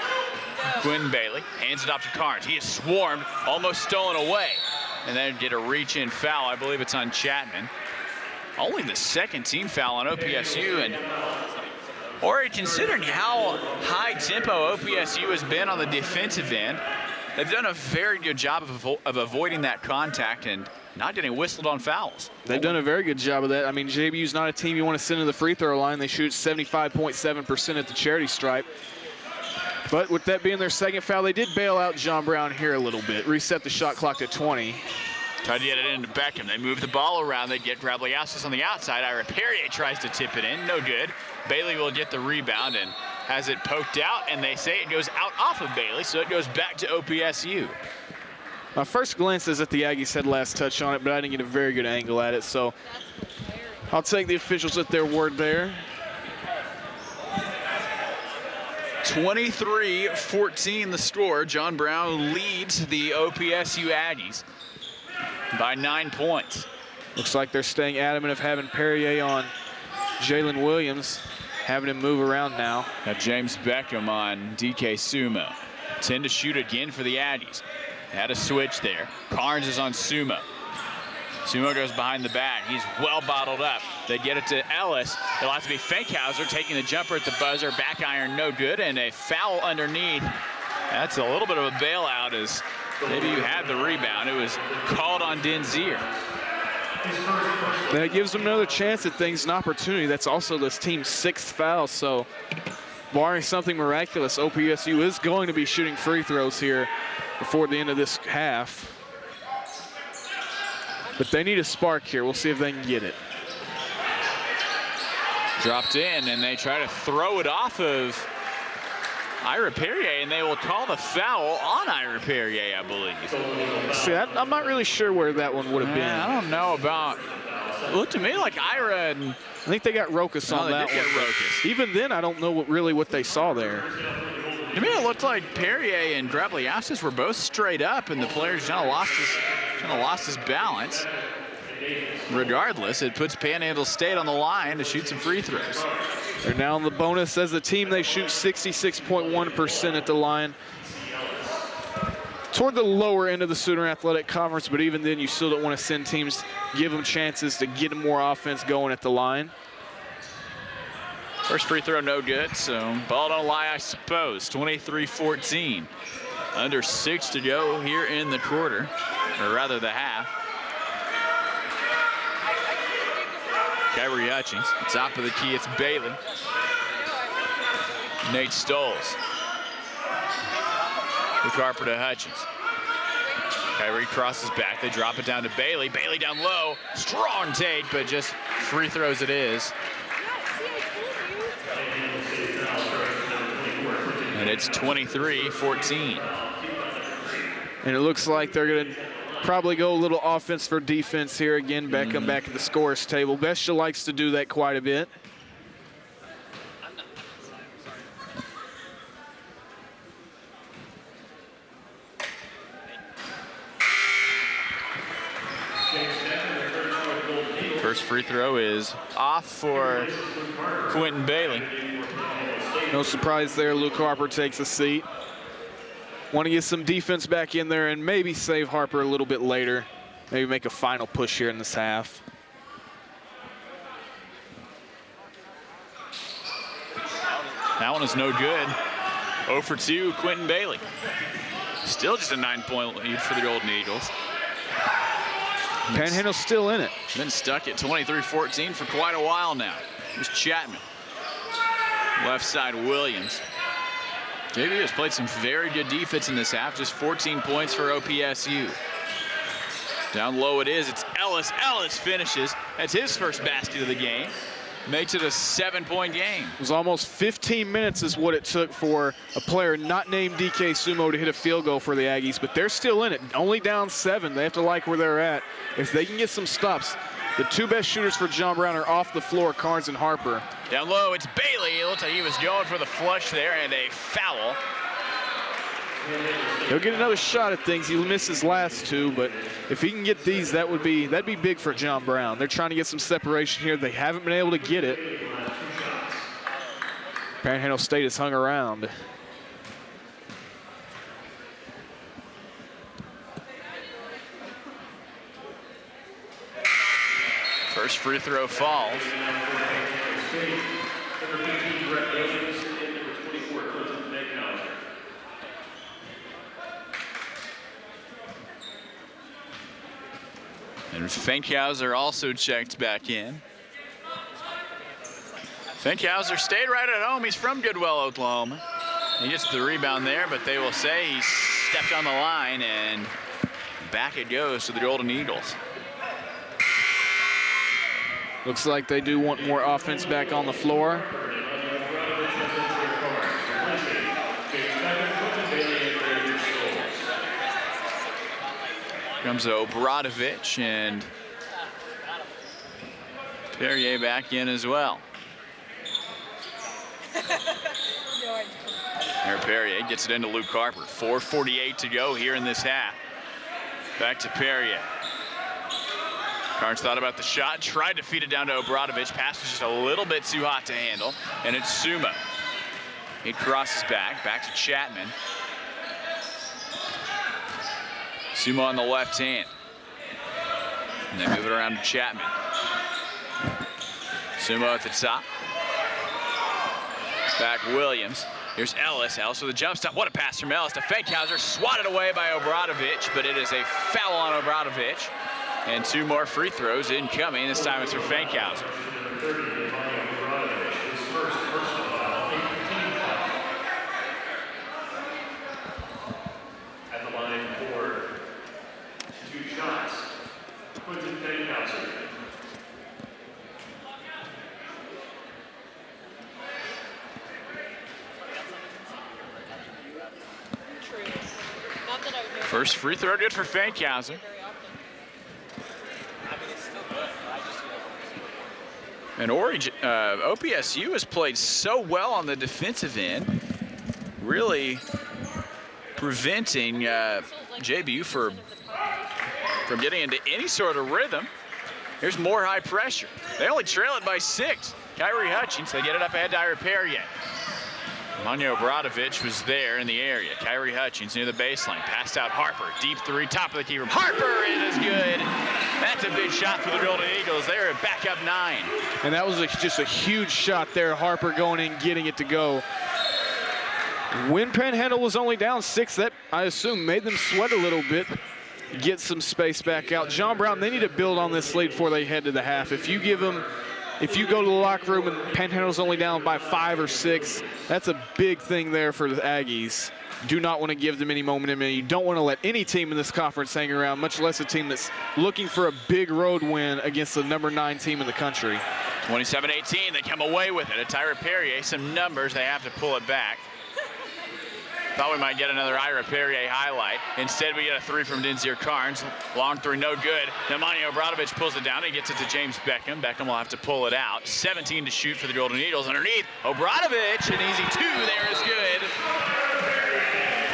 Quinn Bailey hands it off to Carnes. He is swarmed, almost stolen away. And then get a reach-in foul. I believe it's on Chapman. Only the 2nd team foul on OPSU. And Ori, considering how high tempo OPSU has been on the defensive end, they've done a very good job of avoiding that contact and not getting whistled on fouls. They've done a very good job of that. I mean, JBU's not a team you want to send to the free throw line. They shoot 75.7% at the charity stripe. But with that being their 2nd foul, they did bail out John Brown here a little bit, reset the shot clock to 20. Tried to get it into Beckham. They move the ball around. They get Grabliasis on the outside. Ira Perrier tries to tip it in. No good. Bailey will get the rebound and has it poked out, and they say it goes out off of Bailey, so it goes back to OPSU. My first glance is that the Aggies had last touch on it, but I didn't get a very good angle at it, so I'll take the officials at their word there. 23-14 the score. John Brown leads the OPSU Aggies by 9 points. Looks like they're staying adamant of having Perrier on Jalen Williams, having him move around now. Got James Beckham on DK Sumo. 10 to shoot again for the Aggies. Had a switch there. Carnes is on Sumo. Sumo goes behind the back. He's well bottled up. They get it to Ellis. It'll have to be Fankhauser taking the jumper at the buzzer. Back iron, no good, and a foul underneath. That's a little bit of a bailout as maybe you had the rebound. It was called on Denzier. That gives them another chance at things, an opportunity. That's also this team's 6th foul, so barring something miraculous, OPSU is going to be shooting free throws here before the end of this half. But they need a spark here. We'll see if they can get it. Dropped in, and they try to throw it off of Ira Perrier, and they will call the foul on Ira Perrier, I believe. See, I'm not really sure where that one would have been. I don't know about. It looked to me like Ira and. I think they got Rokas on that one. Rokas. Even then, I don't know what they saw there. To me, it looked like Perrier and Grabliasis were both straight up, and the player's kind of lost his balance. Regardless, it puts Panhandle State on the line to shoot some free throws. They're now in the bonus. As a team, they shoot 66.1% at the line. Toward the lower end of the Sooner Athletic Conference, but even then, you still don't want to send teams, give them chances to get more offense going at the line. First free throw, no good, so ball don't lie, I suppose. 23-14. Under 6 to go here in the quarter, or rather the half. Kyrie Hutchings, top of the key, it's Bailey. Nate Stoles. Luke Harper to Hutchins. Kyrie crosses back. They drop it down to Bailey. Bailey down low. Strong take, but just free throws it is. And it's 23-14. And it looks like they're going to probably go a little offense for defense here again. Beckham back at the scorer's table. Bestia likes to do that quite a bit. First free throw is off for Quentin Bailey. No surprise there. Luke Harper takes a seat. Want to get some defense back in there and maybe save Harper a little bit later. Maybe make a final push here in this half. That one is no good. 0 for 2, Quentin Bailey. Still just a 9-point lead for the Golden Eagles. Panhandle's still in it. Been stuck at 23-14 for quite a while now. Here's Chapman. Left side, Williams. JV has played some very good defense in this half. Just 14 points for OPSU. Down low it is. It's Ellis. Ellis finishes. That's his first basket of the game. Makes it a 7-point game. It was almost 15 minutes is what it took for a player not named DK Sumo to hit a field goal for the Aggies, but they're still in it. Only down 7. They have to like where they're at. If they can get some stops, the two best shooters for John Brown are off the floor, Carnes and Harper. Down low, it's Bailey. It looks like he was going for the flush there, and a foul. He'll get another shot at things. He missed his last 2, but if he can get these, that'd be big for John Brown. They're trying to get some separation here. They haven't been able to get it. Panhandle State has hung around. First free throw falls. And Fankhauser also checked back in. Fankhauser stayed right at home. He's from Goodwell, Oklahoma. He gets the rebound there, but they will say he stepped on the line, and back it goes to the Golden Eagles. Looks like they do want more offense back on the floor. Comes Obradovic, and Perrier back in as well. There Perrier gets it into Luke Harper. 4:48 to go here in this half. Back to Perrier. Carnes thought about the shot, tried to feed it down to Obradovic. Pass was just a little bit too hot to handle, and it's Sumo. He crosses back to Chapman. Sumo on the left hand. And they move it around to Chapman. Sumo at the top. Back Williams. Here's Ellis. Ellis with a jump stop. What a pass from Ellis to Fankhauser. Swatted away by Obradovic, but it is a foul on Obradovic. And 2 more free throws incoming. This time it's for Fankhauser. At the line for 2 shots, Quentin Fankhauser. First free throw good for Fankhauser. And OPSU has played so well on the defensive end, really preventing JBU from getting into any sort of rhythm. Here's more high pressure. They only trail it by 6. Kyrie Hutchins, they get it up ahead to Ira Perrier. Manya Obradovic was there in the area. Kyrie Hutchins near the baseline. Passed out Harper. Deep 3, top of the key room. Harper, it is good. That's a big shot for the Golden Eagles. They're back up 9. And that was just a huge shot there. Harper going in, getting it to go. When Panhandle was only down 6, that, I assume, made them sweat a little bit. Get some space back out. John Brown, they need to build on this lead before they head to the half. If you give them if you go to the locker room and Panhandle's only down by 5 or 6, that's a big thing there for the Aggies. Do not want to give them any momentum, and you don't want to let any team in this conference hang around, much less a team that's looking for a big road win against the number 9 team in the country. 27-18, they come away with it. A Tyra Perrier, some numbers, they have to pull it back. Thought we might get another Ira Perrier highlight. Instead, we get a 3 from Dinzier Carnes. Long 3, no good. Nemanja Obradovic pulls it down. He gets it to James Beckham. Beckham will have to pull it out. 17 to shoot for the Golden Eagles. Underneath, Obradovic, an easy 2 there is good.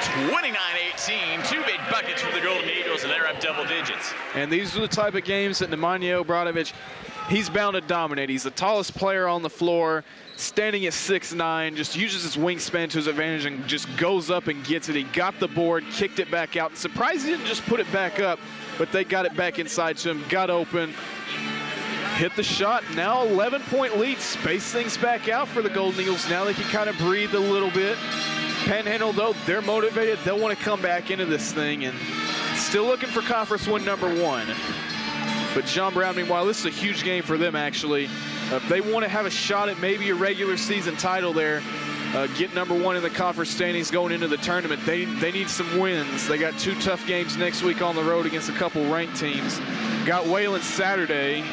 29-18, 2 big buckets for the Golden Eagles, and they're up double digits. And these are the type of games that Nemanja Obradovic, he's bound to dominate. He's the tallest player on the floor, standing at 6'9", just uses his wingspan to his advantage and just goes up and gets it. He got the board, kicked it back out. Surprised he didn't just put it back up, but they got it back inside to him, got open, hit the shot. Now 11-point lead, space things back out for the Golden Eagles. Now they can kind of breathe a little bit. Panhandle, though, they're motivated. They'll want to come back into this thing and still looking for conference win number 1. But John Brown, meanwhile, this is a huge game for them, actually. If they want to have a shot at maybe a regular season title there, get number 1 in the conference standings going into the tournament, they need some wins. They got 2 tough games next week on the road against a couple ranked teams. Got Wayland Saturday.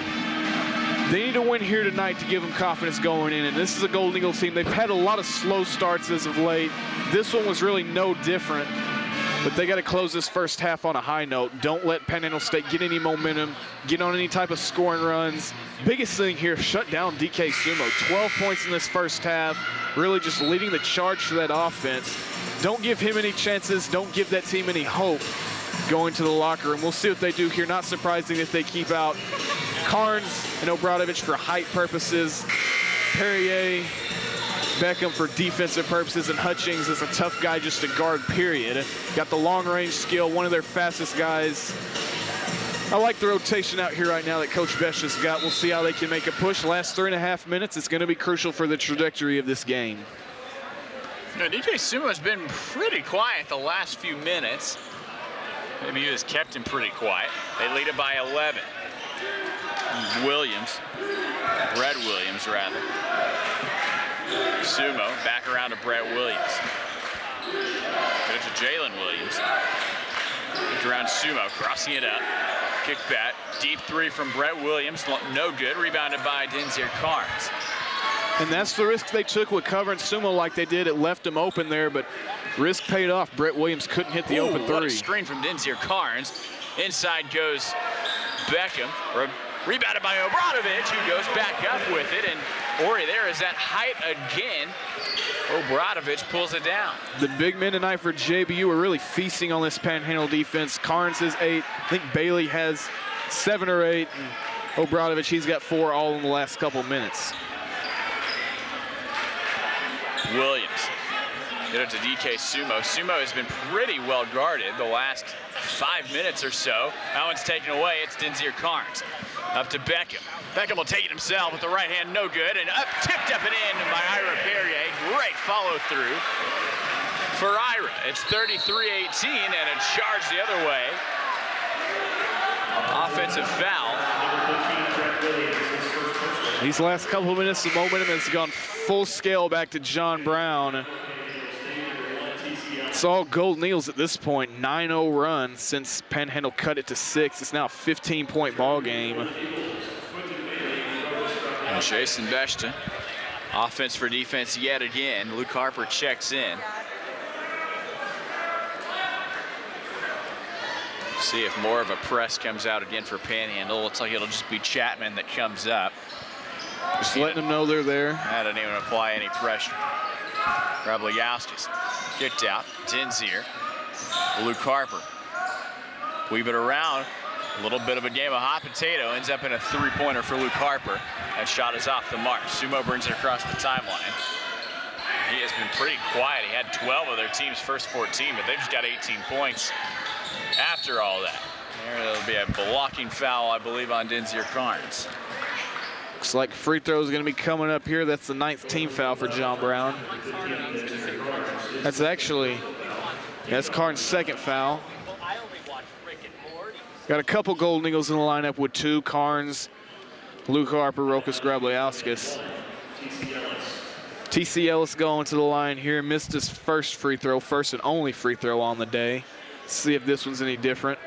They need to win here tonight to give them confidence going in, and this is a Golden Eagles team. They've had a lot of slow starts as of late. This one was really no different, but they got to close this first half on a high note. Don't let Panhandle State get any momentum, get on any type of scoring runs. Biggest thing here, shut down DK Sumo. 12 points in this first half, really just leading the charge for that offense. Don't give him any chances. Don't give that team any hope going to the locker room. We'll see what they do here. Not surprising that they keep out Carnes and Obradovic for height purposes, Perrier, Beckham for defensive purposes, and Hutchings is a tough guy just to guard, period. Got the long-range skill, one of their fastest guys. I like the rotation out here right now that Coach Besh has got. We'll see how they can make a push. Last 3.5 minutes, it's going to be crucial for the trajectory of this game. DJ Sumo has been pretty quiet the last few minutes. Maybe he has kept him pretty quiet. They lead it by 11. Williams, Brett Williams rather. Sumo back around to Brett Williams. Get it to Jalen Williams. Kicked around Sumo, crossing it up. Kick back, deep 3 from Brett Williams, no good. Rebounded by Dinzier Carnes. And that's the risk they took with covering Sumo like they did. It left him open there, but risk paid off. Brett Williams couldn't hit the open 3. What a screen from Dinzier Carnes. Inside goes Beckham. Rebounded by Obradovic, who goes back up with it. And Ori, there is that height again. Obradovic pulls it down. The big men tonight for JBU are really feasting on this Panhandle defense. Carnes has 8. I think Bailey has 7 or 8. And Obradovic, he's got 4 all in the last couple minutes. Williams. Get it to DK Sumo. Sumo has been pretty well guarded the last 5 minutes or so. That one's taken away. It's Dinzier Carnes. Up to Beckham. Beckham will take it himself with the right hand, no good. And up, tipped up and in by Ira Perrier. Great follow through for Ira. It's 33-18 and a charge the other way. Offensive foul. These last couple of minutes, the momentum has gone full scale back to John Brown. It's all Golden Eagles at this point. 9-0 run since Panhandle cut it to 6. It's now a 15-point ball game. And Jason Beshta, offense for defense yet again. Luke Harper checks in. See if more of a press comes out again for Panhandle. Looks like it'll just be Chapman that comes up. Just letting them know they're there. That didn't even apply any pressure. Grabligowskis kicked out. Dinzier. Luke Harper. Weave it around. A little bit of a game of hot potato. Ends up in a 3-pointer for Luke Harper. That shot is off the mark. Sumo brings it across the timeline. He has been pretty quiet. He had 12 of their team's first 14, but they've just got 18 points after all that. There'll be a blocking foul, I believe, on Dinzier Carnes. Looks like free throw is going to be coming up here. That's the 9th team foul for John Brown. That's Carnes' 2nd foul. Got a couple Golden Eagles in the lineup with 2. Carnes, Luke Harper, Rokas Grabliauskas. TC Ellis going to the line here. Missed his first free throw, first and only free throw on the day. See if this one's any different.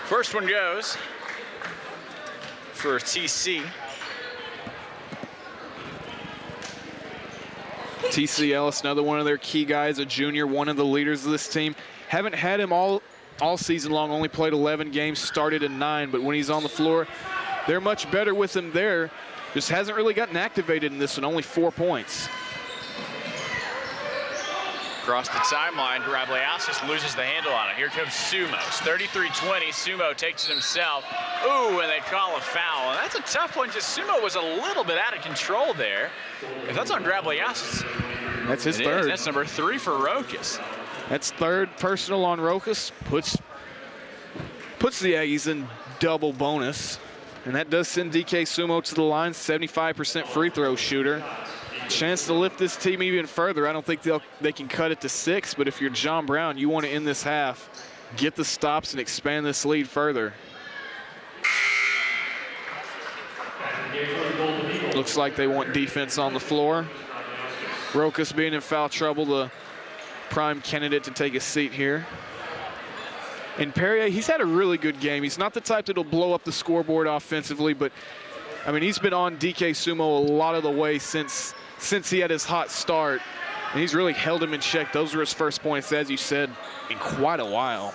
First one goes for TC. TC Ellis, another one of their key guys, a junior, one of the leaders of this team. Haven't had him all season long, only played 11 games, started in 9, but when he's on the floor, they're much better with him there. Just hasn't really gotten activated in this one, only 4 points. Across the timeline, Grabliauskas loses the handle on it. Here comes Sumo. 33-20, Sumo takes it himself. Ooh, and they call a foul. And that's a tough one, just Sumo was a little bit out of control there. If that's on Grabliauskas, that's his third. That's number 3 for Rokas. That's third personal on Rokas. Puts the Aggies in double bonus. And that does send DK Sumo to the line, 75% free throw shooter. Chance to lift this team even further. I don't think they can cut it to 6, but if you're John Brown, you want to end this half, get the stops and expand this lead further. Looks like they want defense on the floor. Rokas being in foul trouble, the prime candidate to take a seat here. And Perrier, he's had a really good game. He's not the type that'll blow up the scoreboard offensively, but I mean, he's been on DK Sumo a lot of the way since he had his hot start, and he's really held him in check. Those were his first points, as you said, in quite a while.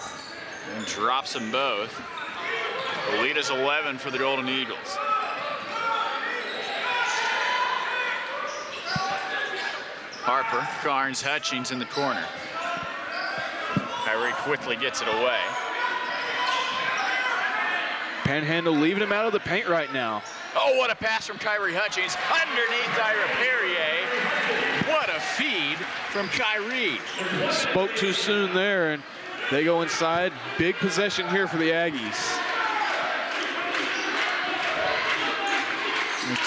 And drops them both. The lead is 11 for the Golden Eagles. Harper, Carnes, Hutchings in the corner. Kyrie quickly gets it away. Panhandle leaving him out of the paint right now. Oh, what a pass from Kyrie Hutchings underneath Ira Perrier. What a feed from Kyrie. Spoke too soon there, and they go inside. Big possession here for the Aggies.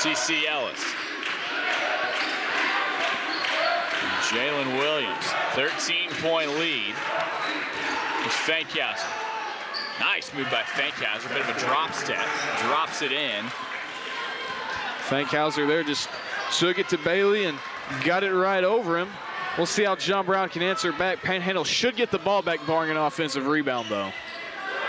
TC Ellis. Jalen Williams, 13-point lead. It's Fankhauser. Nice move by Fankhauser, a bit of a drop step, drops it in. Fankhauser there just took it to Bailey and got it right over him. We'll see how John Brown can answer back. Panhandle should get the ball back, barring an offensive rebound, though.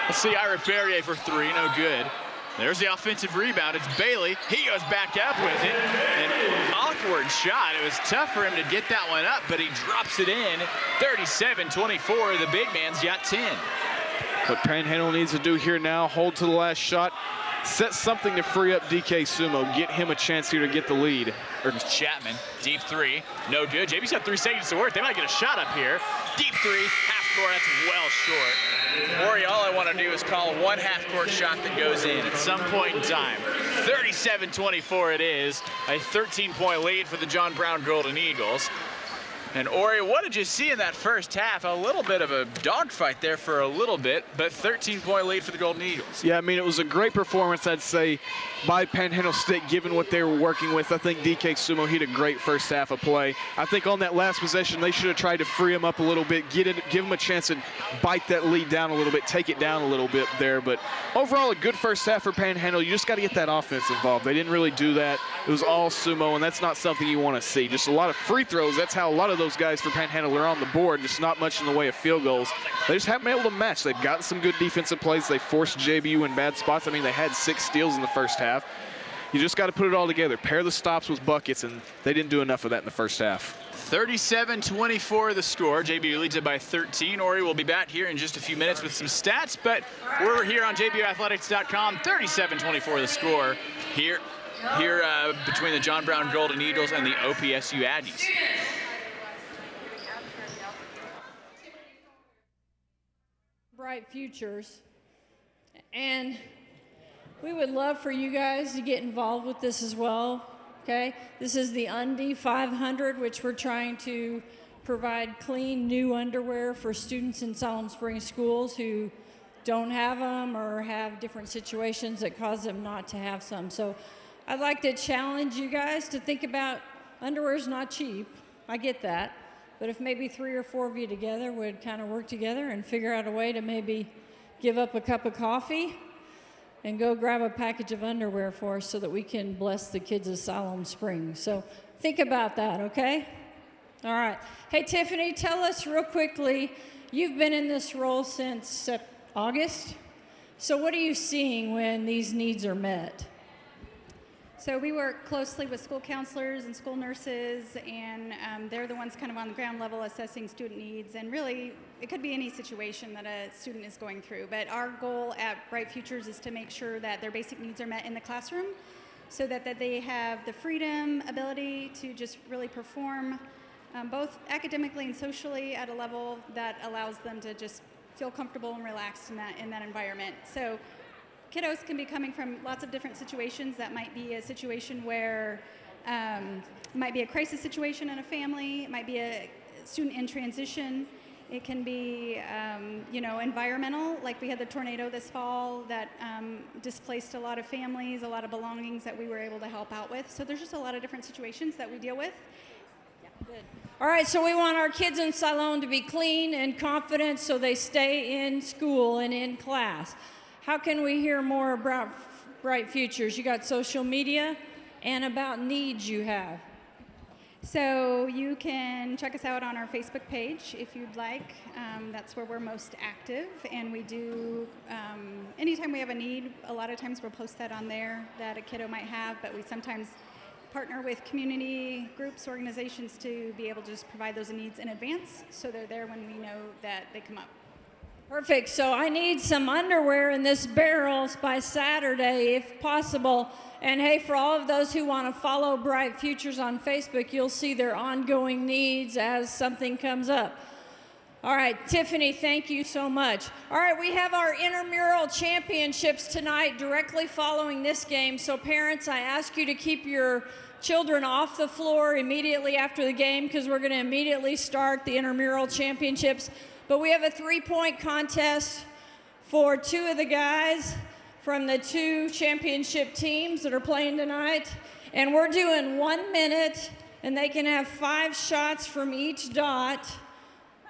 Let's see Ira Perrier for 3, no good. There's the offensive rebound. It's Bailey. He goes back up with it. An awkward shot. It was tough for him to get that one up, but he drops it in. 37-24. The big man's got 10. What Panhandle needs to do here now, hold to the last shot, set something to free up DK Sumo, get him a chance here to get the lead. Here's Chapman, deep 3, no good. JB's got 3 seconds to work. They might get a shot up here. Deep 3, half court, that's well short. Ori, all I want to do is call one half-court shot that goes in at some point in time. 37-24 it is, a 13-point lead for the John Brown Golden Eagles. And Ori, what did you see in that first half? A little bit of a dogfight there for a little bit, but 13-point lead for the Golden Eagles. Yeah, I mean, it was a great performance, I'd say, by Panhandle State, given what they were working with. I think DK Sumo hit a great first half of play. I think on that last possession, they should have tried to free him up a little bit, give him a chance to bite that lead down a little bit, take it down a little bit there. But overall, a good first half for Panhandle. You just got to get that offense involved. They didn't really do that. It was all Sumo, and that's not something you want to see. Just a lot of free throws. That's how a lot of those guys for Panhandle are on the board, just not much in the way of field goals. They just haven't been able to match. They've gotten some good defensive plays. They forced JBU in bad spots. I mean, they had 6 steals in the first half. You just got to put it all together. Pair the stops with buckets, and they didn't do enough of that in the first half. 37-24 the score. JBU leads it by 13. Ori will be back here in just a few minutes with some stats, but we're here on JBUathletics.com. 37-24 the score here between the John Brown Golden Eagles and the OPSU Aggies. Bright futures, and we would love for you guys to get involved with this as well. Okay, this is the Undie 500, which we're trying to provide clean new underwear for students in Siloam Springs schools who don't have them or have different situations that cause them not to have some. So I'd like to challenge you guys to think about underwear is not cheap. I get that. But if maybe 3 or 4 of you together would kind of work together and figure out a way to maybe give up a cup of coffee and go grab a package of underwear for us so that we can bless the kids of Siloam Springs. So think about that, okay? All right. Hey, Tiffany, tell us real quickly, you've been in this role since August. So what are you seeing when these needs are met? So we work closely with school counselors and school nurses, and they're the ones kind of on the ground level assessing student needs. And really, it could be any situation that a student is going through. But our goal at Bright Futures is to make sure that their basic needs are met in the classroom so that they have the freedom, ability to just really perform both academically and socially at a level that allows them to just feel comfortable and relaxed in that environment. So kiddos can be coming from lots of different situations. That might be a situation where might be a crisis situation in a family. It might be a student in transition. It can be, environmental, like we had the tornado this fall that displaced a lot of families, a lot of belongings that we were able to help out with. So there's just a lot of different situations that we deal with. Yeah, good. All right, so we want our kids in Siloam to be clean and confident so they stay in school and in class. How can we hear more about Bright Futures? You got social media and about needs you have. So you can check us out on our Facebook page if you'd like. That's where we're most active, and we do, anytime we have a need, a lot of times we'll post that on there that a kiddo might have, but we sometimes partner with community groups, organizations to be able to just provide those needs in advance so they're there when we know that they come up. Perfect. So I need some underwear in this barrel by Saturday, if possible. And hey, for all of those who want to follow Bright Futures on Facebook, you'll see their ongoing needs as something comes up. All right, Tiffany, thank you so much. All right, we have our intramural championships tonight directly following this game. So parents, I ask you to keep your children off the floor immediately after the game because we're going to immediately start the intramural championships. But we have a three-point contest for two of the guys from the two championship teams that are playing tonight. And we're doing 1 minute, and they can have 5 shots from each dot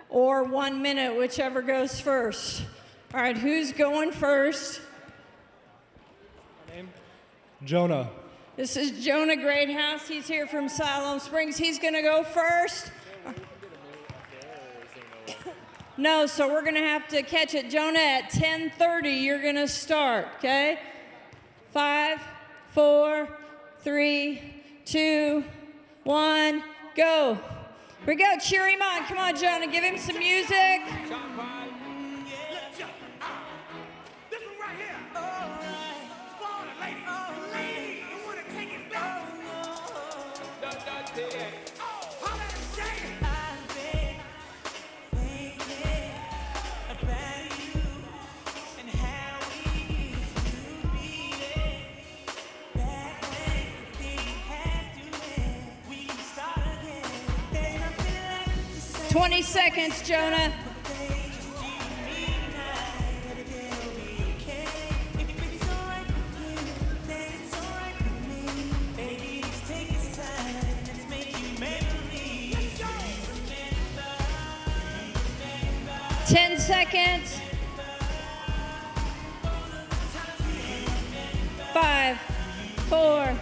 or 1 minute, whichever goes first. All right, who's going first? My name? Jonah. This is Jonah Greathouse. He's here from Siloam Springs. He's going to go first. No, so we're going to have to catch it. Jonah, at 10:30, you're going to start, okay? 5, 4, 3, 2, 1, go. Here we go. Cheer him on. Come on, Jonah. Give him some music. "20 seconds, Jonah." "10 seconds." 5, 4,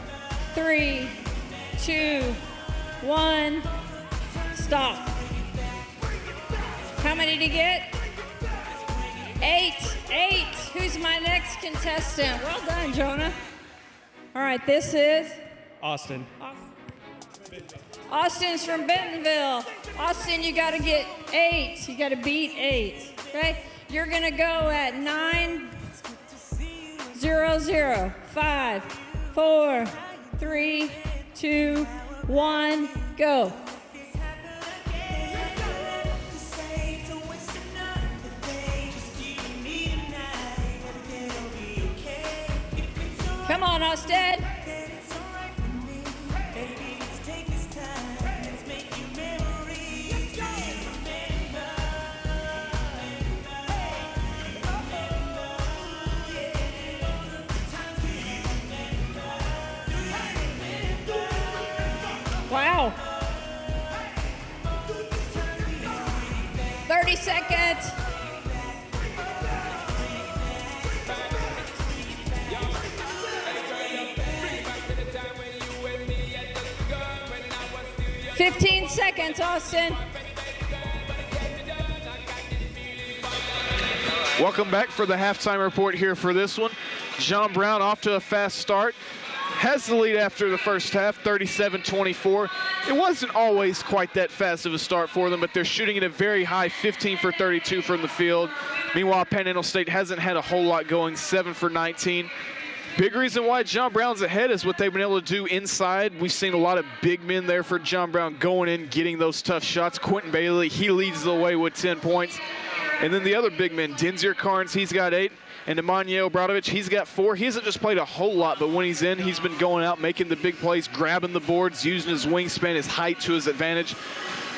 3, 2, 1. Stop. How many did he get? 8. Who's my next contestant? Well done, Jonah. All right, this is? Austin. Austin's from Bentonville. Austin, you got to get 8. You got to beat 8, okay? You're going to go at 9, 0, 0. 5, 4, 3, 2, 1, go. Come on, Austin. Wow. 30 seconds. 15 seconds, Austin. Welcome back for the halftime report here for this one. John Brown off to a fast start. Has the lead after the first half, 37-24. It wasn't always quite that fast of a start for them, but they're shooting at a very high 15 for 32 from the field. Meanwhile, Panhandle State hasn't had a whole lot going, 7 for 19. Big reason why John Brown's ahead is what they've been able to do inside. We've seen a lot of big men there for John Brown going in, getting those tough shots. Quentin Bailey, he leads the way with 10 points. And then the other big men, Denzier Carnes, he's got 8. And Nemanja Obradovic, he's got 4. He hasn't just played a whole lot, but when he's in, he's been going out, making the big plays, grabbing the boards, using his wingspan, his height to his advantage.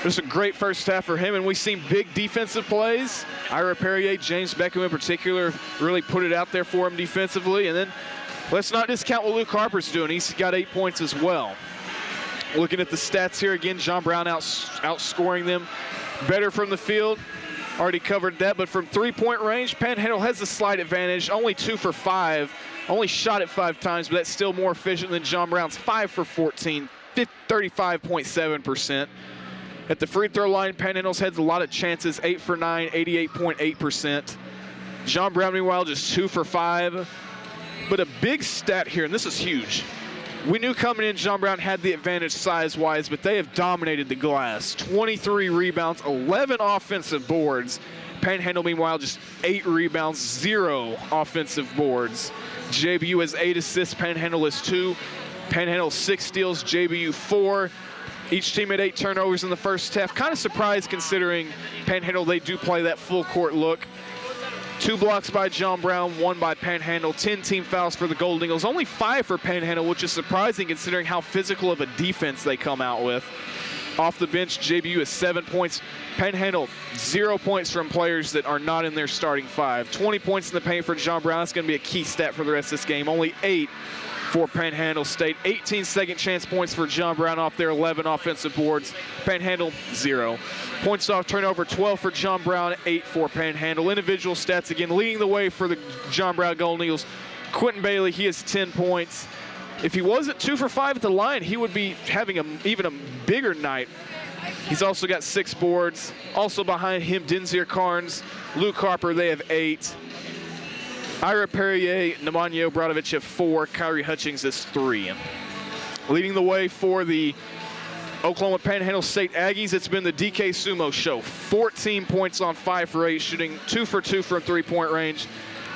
It's a great first half for him, and we've seen big defensive plays. Ira Perrier, James Beckham in particular, really put it out there for him defensively. And then let's not discount what Luke Harper's doing. He's got 8 points as well. Looking at the stats here again, John Brown outscoring them better from the field. Already covered that, but from three-point range, Panhandle has a slight advantage, only 2 for 5, only shot it 5 times, but that's still more efficient than John Brown's 5 for 14, 35.7%. At the free throw line, Panhandle's had a lot of chances, 8 for 9, 88.8%. John Brown, meanwhile, just 2 for 5. But a big stat here, and this is huge. We knew coming in John Brown had the advantage size-wise, but they have dominated the glass. 23 rebounds, 11 offensive boards. Panhandle, meanwhile, just 8 rebounds, 0 offensive boards. JBU has 8 assists, Panhandle has 2. Panhandle 6 steals, JBU 4. Each team had 8 turnovers in the first half. Kind of surprised considering Panhandle, they do play that full court look. 2 blocks by John Brown, 1 by Panhandle, 10 team fouls for the Golden Eagles, only 5 for Panhandle, which is surprising considering how physical of a defense they come out with. Off the bench, JBU has 7 points. Panhandle, 0 points from players that are not in their starting 5. 20 points in the paint for John Brown. That's going to be a key stat for the rest of this game. Only 8 for Panhandle State. 18 second chance points for John Brown off their 11 offensive boards. Panhandle, 0. Points off turnover, 12 for John Brown, 8 for Panhandle. Individual stats again, leading the way for the John Brown Golden Eagles. Quentin Bailey, he has 10 points. If he wasn't 2 for 5 at the line, he would be having even a bigger night. He's also got 6 boards. Also behind him, Denzier Carnes, Luke Harper, they have 8. Ira Perrier, Nemanja Obradovic have 4. Kyrie Hutchings has 3. Leading the way for the Oklahoma Panhandle State Aggies, it's been the DK Sumo show. 14 points on 5 for 8, shooting 2 for 2 from three-point range.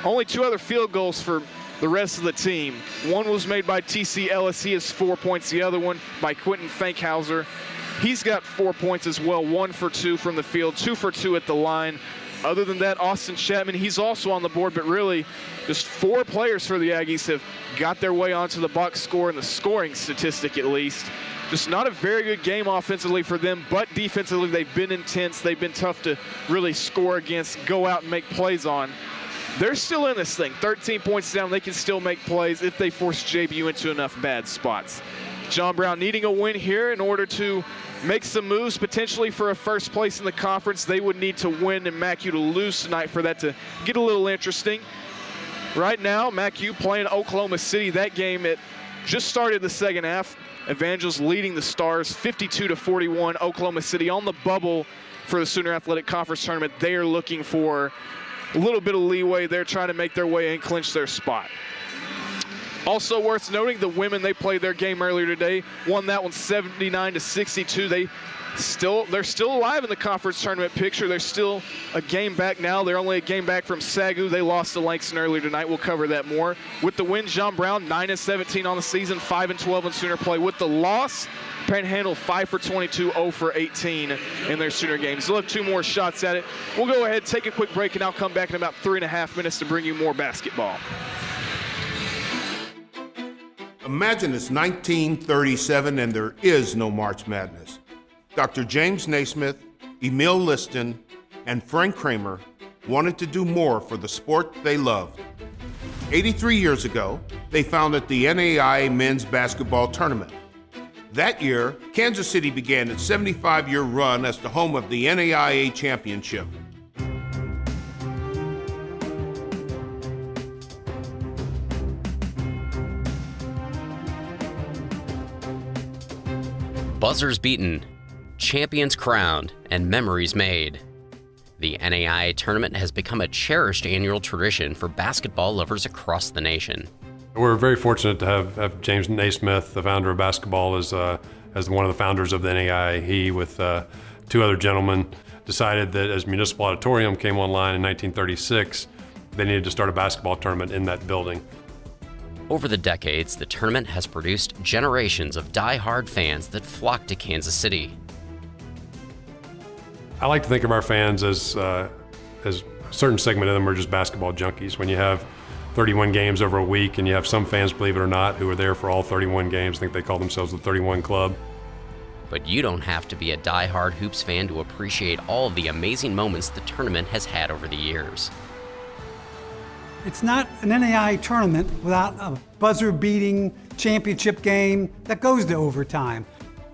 Only 2 other field goals for the rest of the team. One was made by TC Ellis. He has 4 points. The other one by Quentin Fankhauser. He's got 4 points as well. 1 for 2 from the field, 2 for 2 at the line. Other than that, Austin Chapman, he's also on the board, but really just 4 players for the Aggies have got their way onto the box score in the scoring statistic at least. Just not a very good game offensively for them, but defensively they've been intense. They've been tough to really score against, go out and make plays on. They're still in this thing. 13 points down, they can still make plays if they force JBU into enough bad spots. John Brown needing a win here in order to make some moves potentially for a first place in the conference. They would need to win and MacU to lose tonight for that to get a little interesting. Right now, MacU playing Oklahoma City. That game, it just started the second half. Evangels leading the Stars 52-41. Oklahoma City on the bubble for the Sooner Athletic Conference Tournament. They are looking for a little bit of leeway. They're trying to make their way and clinch their spot. Also worth noting, the women, they played their game earlier today, won that one 79-62. They're still alive in the conference tournament picture. They're still a game back now. They're only a game back from Sagu. They lost to Langston earlier tonight. We'll cover that more. With the win, John Brown 9-17 on the season, 5-12 in Sooner play. With the loss, Panhandle 5 for 22, 0 for 18 in their Sooner games. They'll have 2 more shots at it. We'll go ahead, take a quick break, and I'll come back in about 3.5 minutes to bring you more basketball. Imagine it's 1937 and there is no March Madness. Dr. James Naismith, Emil Liston, and Frank Kramer wanted to do more for the sport they loved. 83 years ago, they founded the NAIA Men's Basketball Tournament. That year, Kansas City began its 75-year run as the home of the NAIA Championship. Buzzers beaten, champions crowned, and memories made. The NAIA tournament has become a cherished annual tradition for basketball lovers across the nation. We're very fortunate to have James Naismith, the founder of basketball, as one of the founders of the NAIA. He, with two other gentlemen, decided that as Municipal Auditorium came online in 1936, they needed to start a basketball tournament in that building. Over the decades, the tournament has produced generations of die-hard fans that flock to Kansas City. I like to think of our fans as a certain segment of them are just basketball junkies. When you have 31 games over a week, and you have some fans, believe it or not, who are there for all 31 games, think they call themselves the 31 Club. But you don't have to be a die-hard hoops fan to appreciate all of the amazing moments the tournament has had over the years. It's not an NAIA tournament without a buzzer-beating championship game that goes to overtime.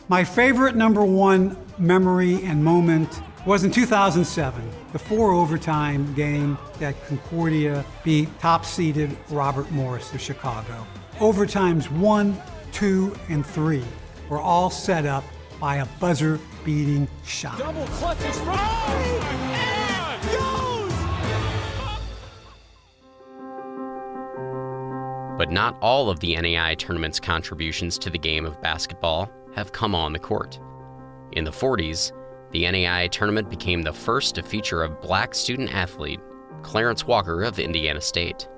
My favorite #1 memory and moment was in 2007, the 4-overtime game that Concordia beat top-seeded Robert Morris of Chicago. Overtimes 1, 2, and 3 were all set up by a buzzer-beating shot. Double clutches from... Oh, goes! But not all of the NAIA tournament's contributions to the game of basketball have come on the court. In the 40s, the NAIA tournament became the first to feature a black student athlete, Clarence Walker of Indiana State.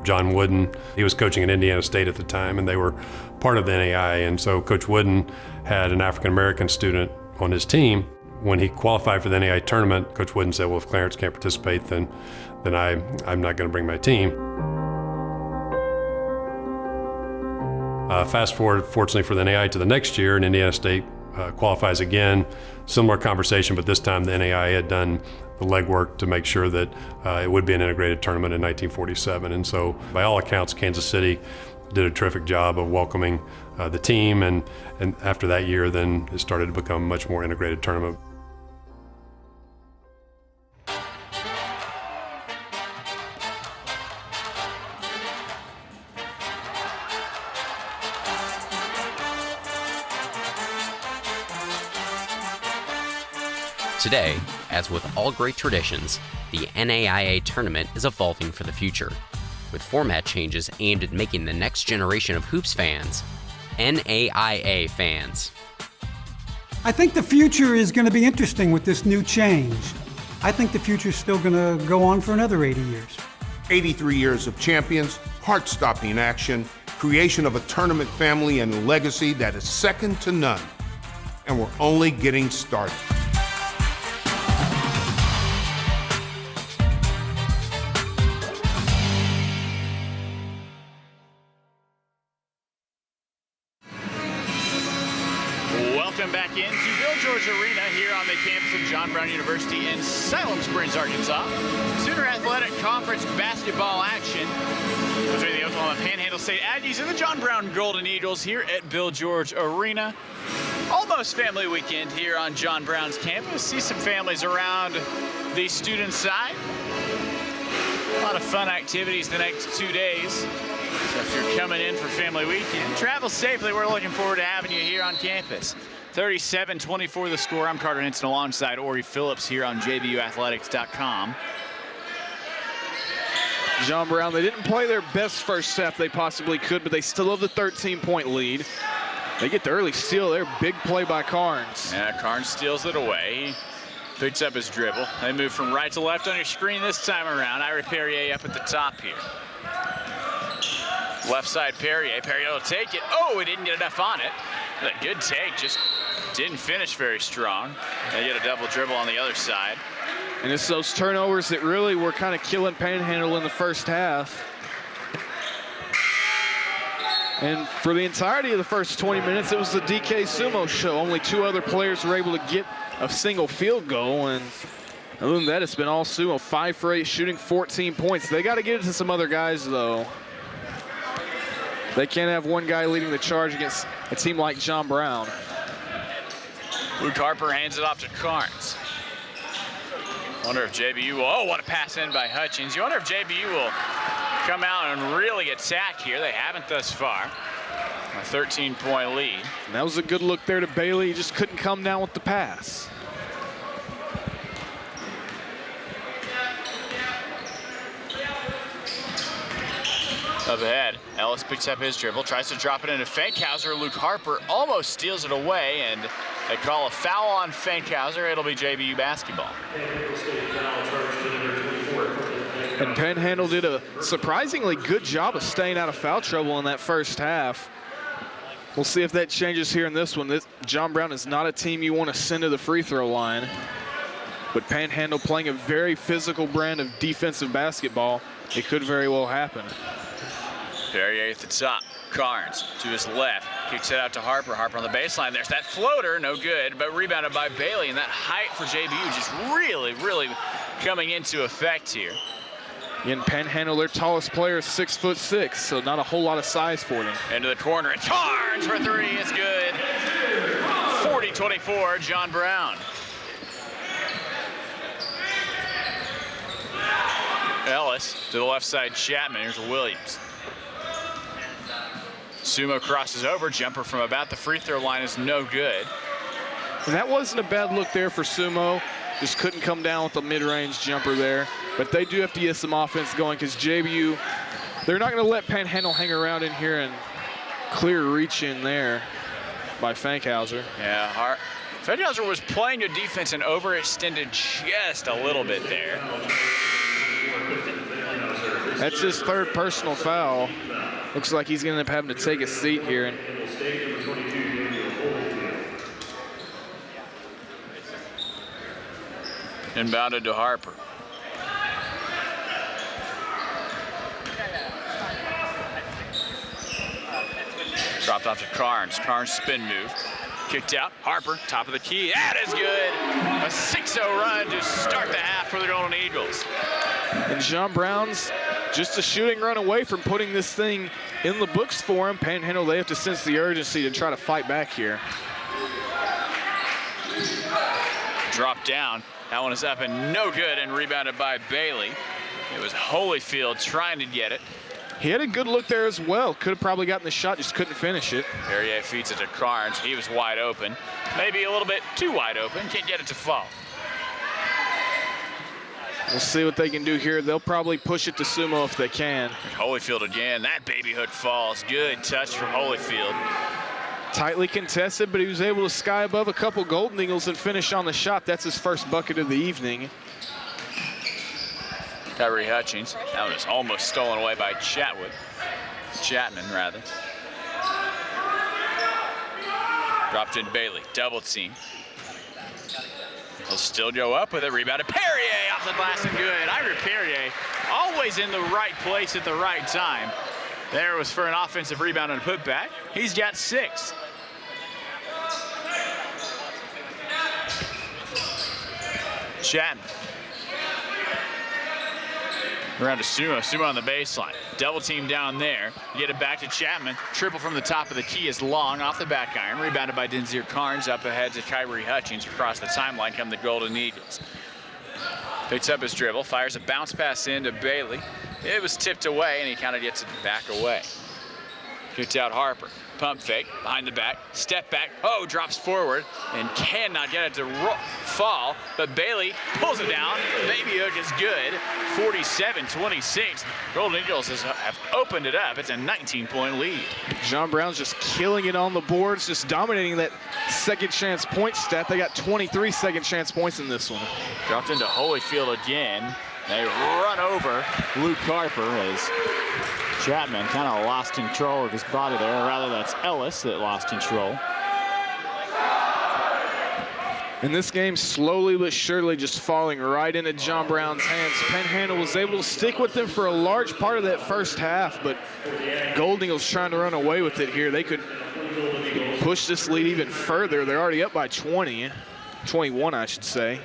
John Wooden, he was coaching at Indiana State at the time, and they were part of the NAIA, and so Coach Wooden had an African-American student on his team. When he qualified for the NAIA tournament, Coach Wooden said, well, if Clarence can't participate, then I'm not going to bring my team. Fast forward, fortunately for the NAIA, to the next year, and Indiana State qualifies again. Similar conversation, but this time the NAIA had done the legwork to make sure that it would be an integrated tournament in 1947. And so, by all accounts, Kansas City did a terrific job of welcoming the team, and after that year, then it started to become a much more integrated tournament. Today, as with all great traditions, the NAIA tournament is evolving for the future, with format changes aimed at making the next generation of hoops fans NAIA fans. I think the future is going to be interesting with this new change. I think the future is still going to go on for another 80 years. 83 years of champions, heart-stopping action, creation of a tournament family and legacy that is second to none. And we're only getting started. Welcome back into Bill George Arena here on the campus of John Brown University in Salem Springs, Arkansas. Sooner Athletic Conference basketball action between the Oklahoma Panhandle State Aggies and the John Brown Golden Eagles here at Bill George Arena. Almost family weekend here on John Brown's campus. See some families around the student side. A lot of fun activities the next 2 days. So if you're coming in for family weekend, travel safely. We're looking forward to having you here on campus. 37-24 the score. I'm Carter Hinson alongside Ori Phillips here on JBUathletics.com. John Brown, they didn't play their best first half they possibly could, but they still have the 13-point lead. They get the early steal there. Big play by Carnes. Yeah, Carnes steals it away. He picks up his dribble. They move from right to left on your screen this time around. Ira Perrier up at the top here. Left side Perrier. Perrier will take it. Oh, he didn't get enough on it. A good take, just didn't finish very strong. They get a double dribble on the other side. And it's those turnovers that really were kind of killing Panhandle in the first half. And for the entirety of the first 20 minutes, it was the DK Sumo show. Only 2 other players were able to get a single field goal. And other than that, it's been all Sumo. 5 for 8, shooting 14 points. They got to get it to some other guys, though. They can't have one guy leading the charge against a team like John Brown. Luke Harper hands it off to Carnes. Wonder if JBU will, oh, what a pass in by Hutchins. You wonder if JBU will come out and really attack here. They haven't thus far. A 13-point lead. And that was a good look there to Bailey. He just couldn't come down with the pass. Up ahead, Ellis picks up his dribble, tries to drop it into Fankhauser. Luke Harper almost steals it away, and they call a foul on Fankhauser. It'll be JBU basketball. And Panhandle did a surprisingly good job of staying out of foul trouble in that first half. We'll see if that changes here in this one. John Brown is not a team you want to send to the free throw line. But Panhandle playing a very physical brand of defensive basketball, it could very well happen. Perrier at the top. Carnes to his left. Kicks it out to Harper. Harper on the baseline. There's that floater. No good, but rebounded by Bailey. And that height for JBU just really, really coming into effect here. In Panhandle, their tallest player is 6'6", so not a whole lot of size for them. Into the corner. And Carnes for three. It's good. 40-24, John Brown. Ellis to the left side. Chapman. Here's Williams. Sumo crosses over. Jumper from about the free throw line is no good. And that wasn't a bad look there for Sumo. Just couldn't come down with the mid-range jumper there. But they do have to get some offense going because JBU, they're not going to let Panhandle hang around in here and clear reach in there by Fankhauser. Yeah, Fankhauser was playing good defense and overextended just a little bit there. That's his third personal foul. Looks like he's going to end up having to take a seat here. Inbounded to Harper. Dropped off to Carnes. Carnes spin move. Kicked out. Harper, top of the key. That is good. A 6-0 run to start the half for the Golden Eagles. And John Brown's just a shooting run away from putting this thing in the books for him. Panhandle, they have to sense the urgency to try to fight back here. Drop down. That one is up and no good, and rebounded by Bailey. It was Holyfield trying to get it. He had a good look there as well. Could have probably gotten the shot, just couldn't finish it. Perrier feeds it to Carnes. He was wide open. Maybe a little bit too wide open. Can't get it to fall. We'll see what they can do here. They'll probably push it to Sumo if they can. Holyfield again. That baby hook falls. Good touch from Holyfield. Tightly contested, but he was able to sky above a couple Golden Eagles and finish on the shot. That's his first bucket of the evening. Kyrie Hutchings. That one was almost stolen away by Chapman, rather. Dropped in Bailey. Double team. He'll still go up with it. Rebounded. Perrier off the glass and good. Ira Perrier always in the right place at the right time. There was for an offensive rebound and a putback. He's got 6. Chapman. Around to Sumo. Sumo on the baseline. Double team down there. Get it back to Chapman. Triple from the top of the key is long off the back iron. Rebounded by Denzier Carnes. Up ahead to Kyrie Hutchings. Across the timeline come the Golden Eagles. Picks up his dribble. Fires a bounce pass into Bailey. It was tipped away, and he kind of gets it back away. Kicked out Harper. Pump fake, behind the back, step back. Oh, drops forward and cannot get it to fall. But Bailey pulls it down. Baby hook is good. 47-26. Golden Eagles have opened it up. It's a 19-point lead. John Brown's just killing it on the boards, just dominating that second chance point stat. They got 23 second chance points in this one. Dropped into Holyfield again. They run over Luke Harper as Chapman kind of lost control of his body there. Or rather, that's Ellis that lost control. And this game slowly but surely just falling right into John Brown's hands. Panhandle was able to stick with them for a large part of that first half, but Golden Eagles trying to run away with it here. They could push this lead even further. They're already up by 21, I should say.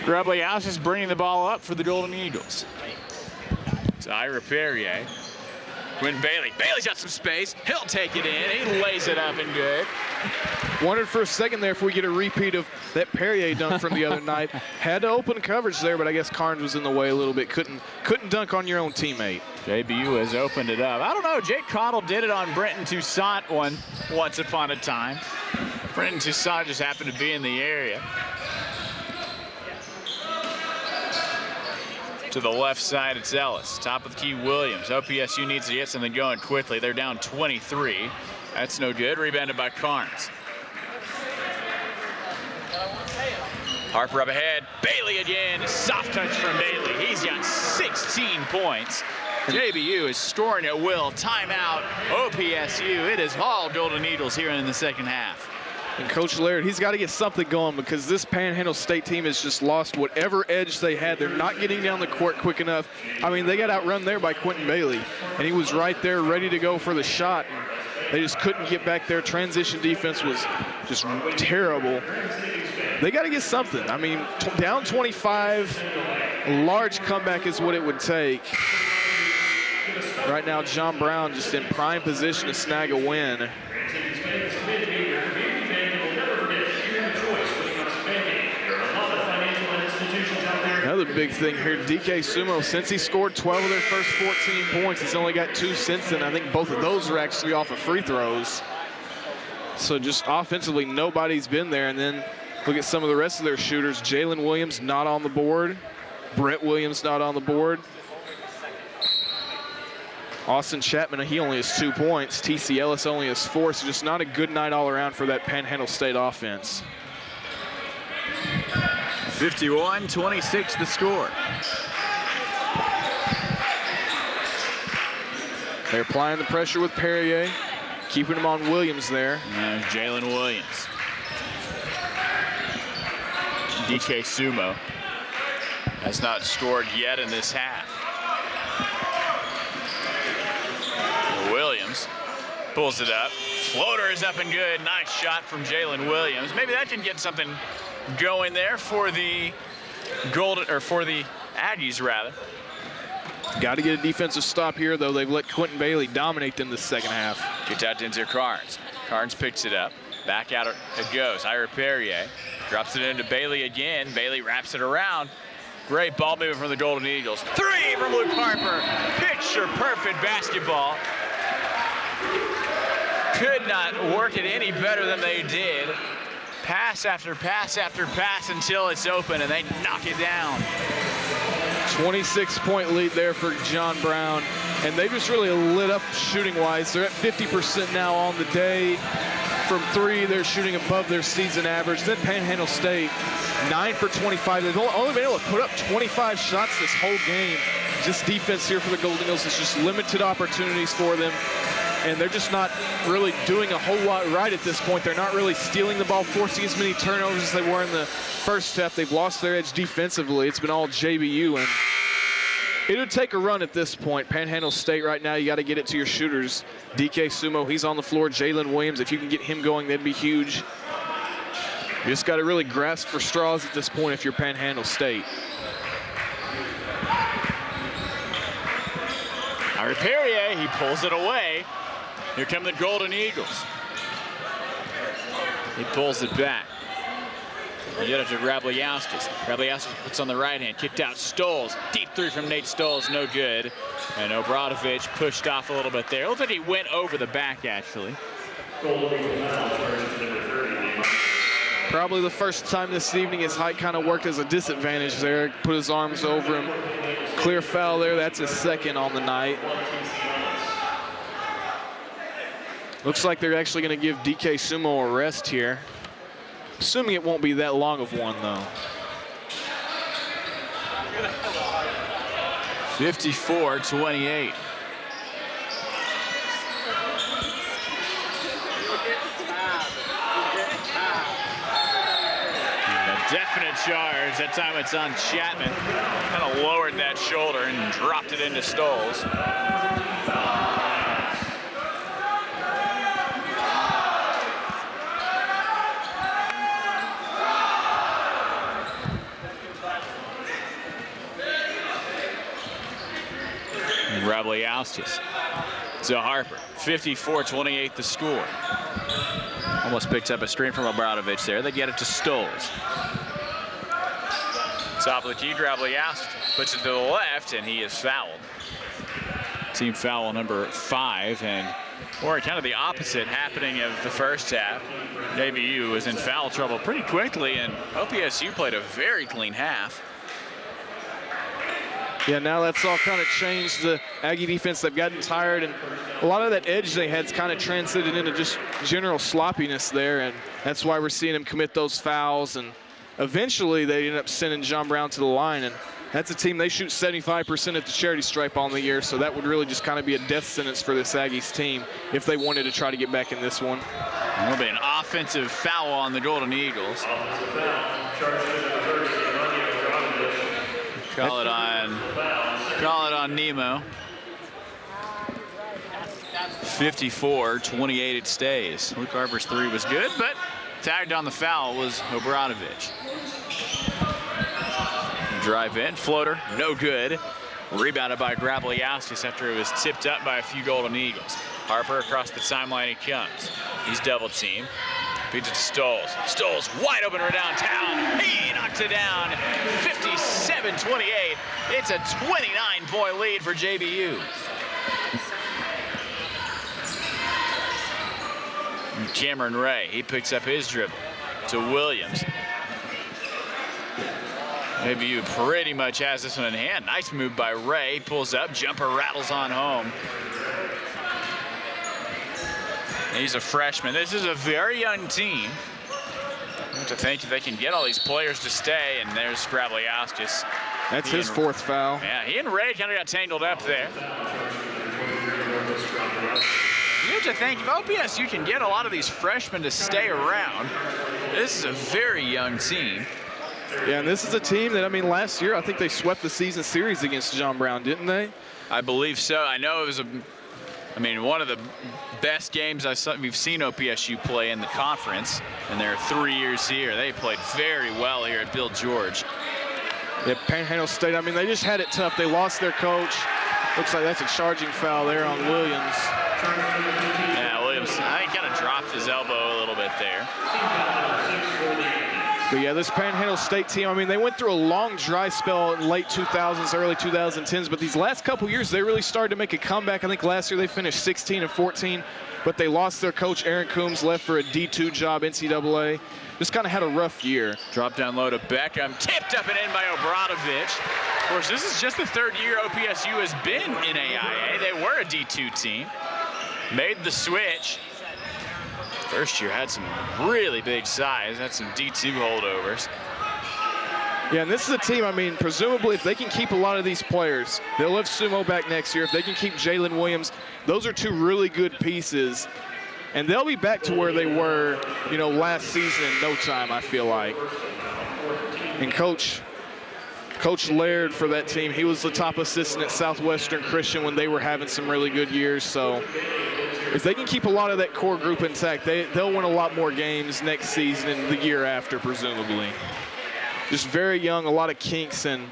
Grubbly House is bringing the ball up for the Golden Eagles. It's Ira Perrier. Quinn Bailey. Bailey's got some space. He'll take it in. He lays it up and good. Wondered for a second there if we get a repeat of that Perrier dunk from the other night. Had to open coverage there, but I guess Carnes was in the way a little bit. Couldn't dunk on your own teammate. JBU has opened it up. I don't know, Jake Cottle did it on Brenton Toussaint once upon a time. Brenton Toussaint just happened to be in the area. To the left side, it's Ellis. Top of the key, Williams. OPSU needs to get something going quickly. They're down 23. That's no good. Rebounded by Carnes. Harper up ahead. Bailey again. Soft touch from Bailey. He's got 16 points. JBU is scoring at will. Timeout. OPSU. It is all Golden Eagles here in the second half. And Coach Laird, he's got to get something going because this Panhandle State team has just lost whatever edge they had. They're not getting down the court quick enough. I mean, they got outrun there by Quentin Bailey, and he was right there ready to go for the shot. And they just couldn't get back there. Transition defense was just terrible. They got to get something. I mean, down 25, a large comeback is what it would take. Right now, John Brown just in prime position to snag a win. Another big thing here, DK Sumo, since he scored 12 of their first 14 points, he's only got 2 since then. I think both of those are actually off of free throws. So just offensively, nobody's been there. And then look at some of the rest of their shooters. Jalen Williams not on the board. Brett Williams not on the board. Austin Chapman, he only has 2 points. TC Ellis only has 4, so just not a good night all around for that Panhandle State offense. 51-26 the score. They're applying the pressure with Perrier, keeping him on Williams there. And Jalen Williams. DK Sumo has not scored yet in this half. Williams pulls it up. Floater is up and good. Nice shot from Jalen Williams. Maybe that can get something going there for the Aggies rather. Got to get a defensive stop here, though. They've let Quentin Bailey dominate them this second half. Kicked out to Carnes. Carnes picks it up. Back out it goes. Ira Perrier drops it into Bailey again. Bailey wraps it around. Great ball movement from the Golden Eagles. 3 from Luke Harper. Picture perfect basketball. Could not work it any better than they did. Pass after pass after pass until it's open, and they knock it down. 26-point lead there for John Brown, and they just really lit up shooting-wise. They're at 50% now on the day. From 3, they're shooting above their season average. Then Panhandle State, 9 for 25. They've only been able to put up 25 shots this whole game. Just defense here for the Golden Eagles is just limited opportunities for them. And they're just not really doing a whole lot right at this point. They're not really stealing the ball, forcing as many turnovers as they were in the first half. They've lost their edge defensively. It's been all JBU, and it would take a run at this point. Panhandle State right now, you got to get it to your shooters. DK Sumo, he's on the floor. Jalen Williams, if you can get him going, that'd be huge. You just got to really grasp for straws at this point if you're Panhandle State. Ira Perrier, he pulls it away. Here come the Golden Eagles. He pulls it back. You get it to Rabliauskas. Rabliauskas puts on the right hand, kicked out Stoles. Deep 3 from Nate Stoles, no good. And Obradovic pushed off a little bit there. It looked like he went over the back, actually. Probably the first time this evening his height kind of worked as a disadvantage there. Put his arms over him. Clear foul there. That's his second on the night. Looks like they're actually going to give DK Sumo a rest here. Assuming it won't be that long of one, though. 54-28. A definite charge. That time it's on Chapman. Kind of lowered that shoulder and dropped it into Stoles. Rabliauskas to Harper. 54-28 the score. Almost picked up a screen from Obradovic there. They get it to Stoles. Top of the key, Grabliowski puts it to the left, and he is fouled. Team foul number 5, and or kind of the opposite happening of the first half. JBU was in foul trouble pretty quickly, and OPSU played a very clean half. Yeah, now that's all kind of changed. The Aggie defense, they've gotten tired, and a lot of that edge they had's kind of transited into just general sloppiness there, and that's why we're seeing them commit those fouls, and eventually they end up sending John Brown to the line, and that's a team, they shoot 75% at the charity stripe on the year, so that would really just kind of be a death sentence for this Aggies team if they wanted to try to get back in this one. It'll be an offensive foul on the Golden Eagles. Call it on Nemo. 54-28 it stays. Luke Harper's 3 was good, but tagged on the foul was Obradovic. Drive in, floater, no good. Rebounded by Grabliowski after it was tipped up by a few Golden Eagles. Harper across the timeline he comes. He's double teamed. Feeds it to Stoles. Stoles wide open for downtown. He knocks it down. 57-28. It's a 29-point lead for JBU. And Cameron Ray, he picks up his dribble to Williams. JBU pretty much has this one in hand. Nice move by Ray. Pulls up, jumper rattles on home. He's a freshman. This is a very young team. I have to think if they can get all these players to stay, and there's Grabliowski. That's his 4th foul. Yeah, he and Ray kind of got tangled up there. You have to think, if OPSU can get a lot of these freshmen to stay around, this is a very young team. Yeah, and this is a team that, I mean, last year I think they swept the season series against John Brown, didn't they? I believe so. I know it was one of the best games we've seen OPSU play in the conference in their 3 years here. They played very well here at Bill George. Yeah, Panhandle State, I mean, they just had it tough. They lost their coach. Looks like that's a charging foul there on Williams. Yeah, Williams, I think, kind of dropped his elbow a little bit there. But yeah, this Panhandle State team, I mean, they went through a long dry spell in late 2000s, early 2010s, but these last couple years, they really started to make a comeback. I think last year they finished 16-14, but they lost their coach, Aaron Coombs, left for a D2 job, NCAA. Just kind of had a rough year. Drop down low to Beckham, tipped up and in by Obradovic. Of course, this is just the 3rd year OPSU has been in AIA. They were a D2 team, made the switch. First year had some really big size, had some D2 holdovers. Yeah, and this is a team, I mean, presumably if they can keep a lot of these players, they'll have Sumo back next year. If they can keep Jalen Williams, those are 2 really good pieces. And they'll be back to where they were, last season in no time, I feel like. And Coach Laird for that team, he was the top assistant at Southwestern Christian when they were having some really good years. So if they can keep a lot of that core group intact, they'll win a lot more games next season and the year after, presumably. Just very young, a lot of kinks, and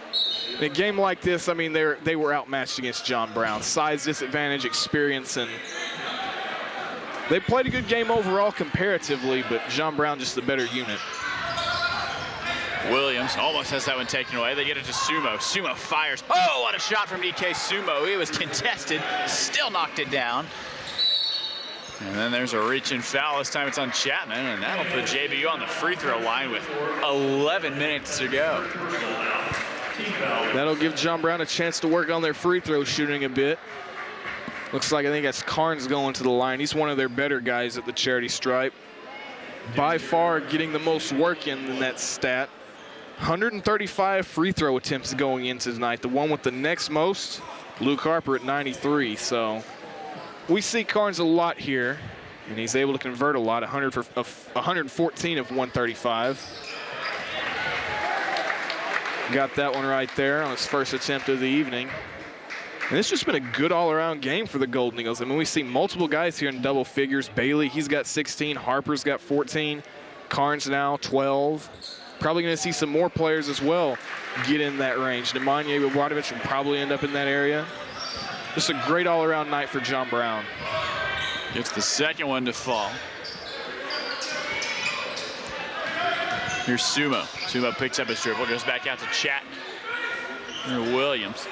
in a game like this, I mean, they were outmatched against John Brown. Size disadvantage, experience, and they played a good game overall comparatively, but John Brown just the better unit. Williams almost has that one taken away. They get it to Sumo. Sumo fires. Oh, what a shot from DK Sumo. He was contested, still knocked it down. And then there's a reach and foul. This time it's on Chapman, and that'll put JBU on the free throw line with 11 minutes to go. That'll give John Brown a chance to work on their free throw shooting a bit. Looks like I think that's Carnes going to the line. He's one of their better guys at the charity stripe. By far getting the most work in that stat. 135 free throw attempts going into tonight. The one with the next most, Luke Harper at 93. So we see Carnes a lot here, and he's able to convert a lot, 114 of 135. Got that one right there on his first attempt of the evening. And it's just been a good all-around game for the Golden Eagles. I mean, we see multiple guys here in double figures. Bailey, he's got 16. Harper's got 14. Carnes now 12. Probably going to see some more players as well get in that range. Nemanja Obradovic will probably end up in that area. Just a great all-around night for John Brown. Gets the second one to fall. Here's Sumo. Sumo picks up his dribble, goes back out to Chatman. Here's Williams.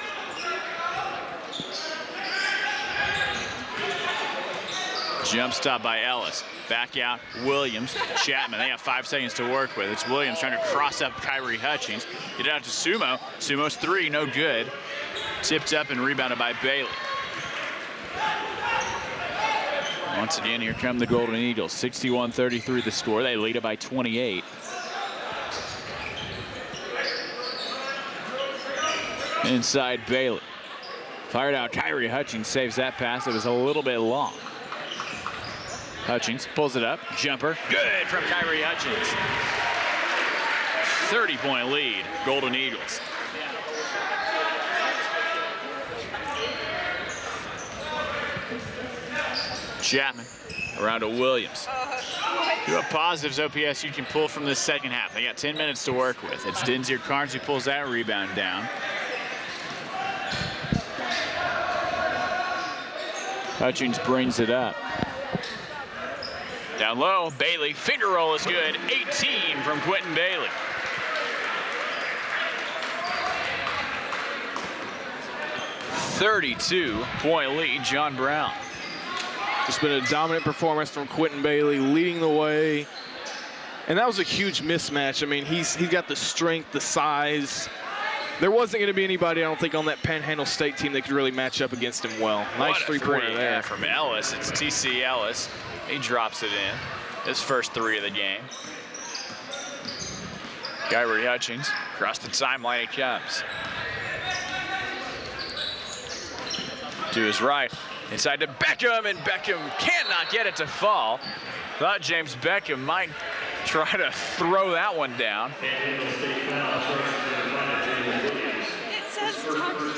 Jump stop by Ellis. Back out, Williams, Chatman. They have 5 seconds to work with. It's Williams trying to cross up Kyrie Hutchings. Get it out to Sumo. Sumo's 3, no good. Tipped up and rebounded by Bailey. Once again, here come the Golden Eagles. 61-33 the score. They lead it by 28. Inside Bailey. Fired out. Kyrie Hutchings saves that pass. It was a little bit long. Hutchings pulls it up. Jumper. Good from Kyrie Hutchings. 30-point lead. Golden Eagles. Chatman around to Williams. What positives OPSU can pull from this second half. They got 10 minutes to work with. It's Denzier Carnes who pulls that rebound down. Hutchings brings it up. Down low, Bailey. Finger roll is good. 18 from Quentin Bailey. .32 lead, John Brown. It's been a dominant performance from Quentin Bailey, leading the way. And that was a huge mismatch. I mean, he's got the strength, the size. There wasn't going to be anybody, I don't think, on that Panhandle State team that could really match up against him well. Nice three-pointer there. Yeah, from Ellis. It's TC Ellis. He drops it in. His first 3 of the game. Kyrie Hutchings, across the timeline he comes. To his right, inside to Beckham, and Beckham cannot get it to fall. Thought James Beckham might try to throw that one down. It says talk to you.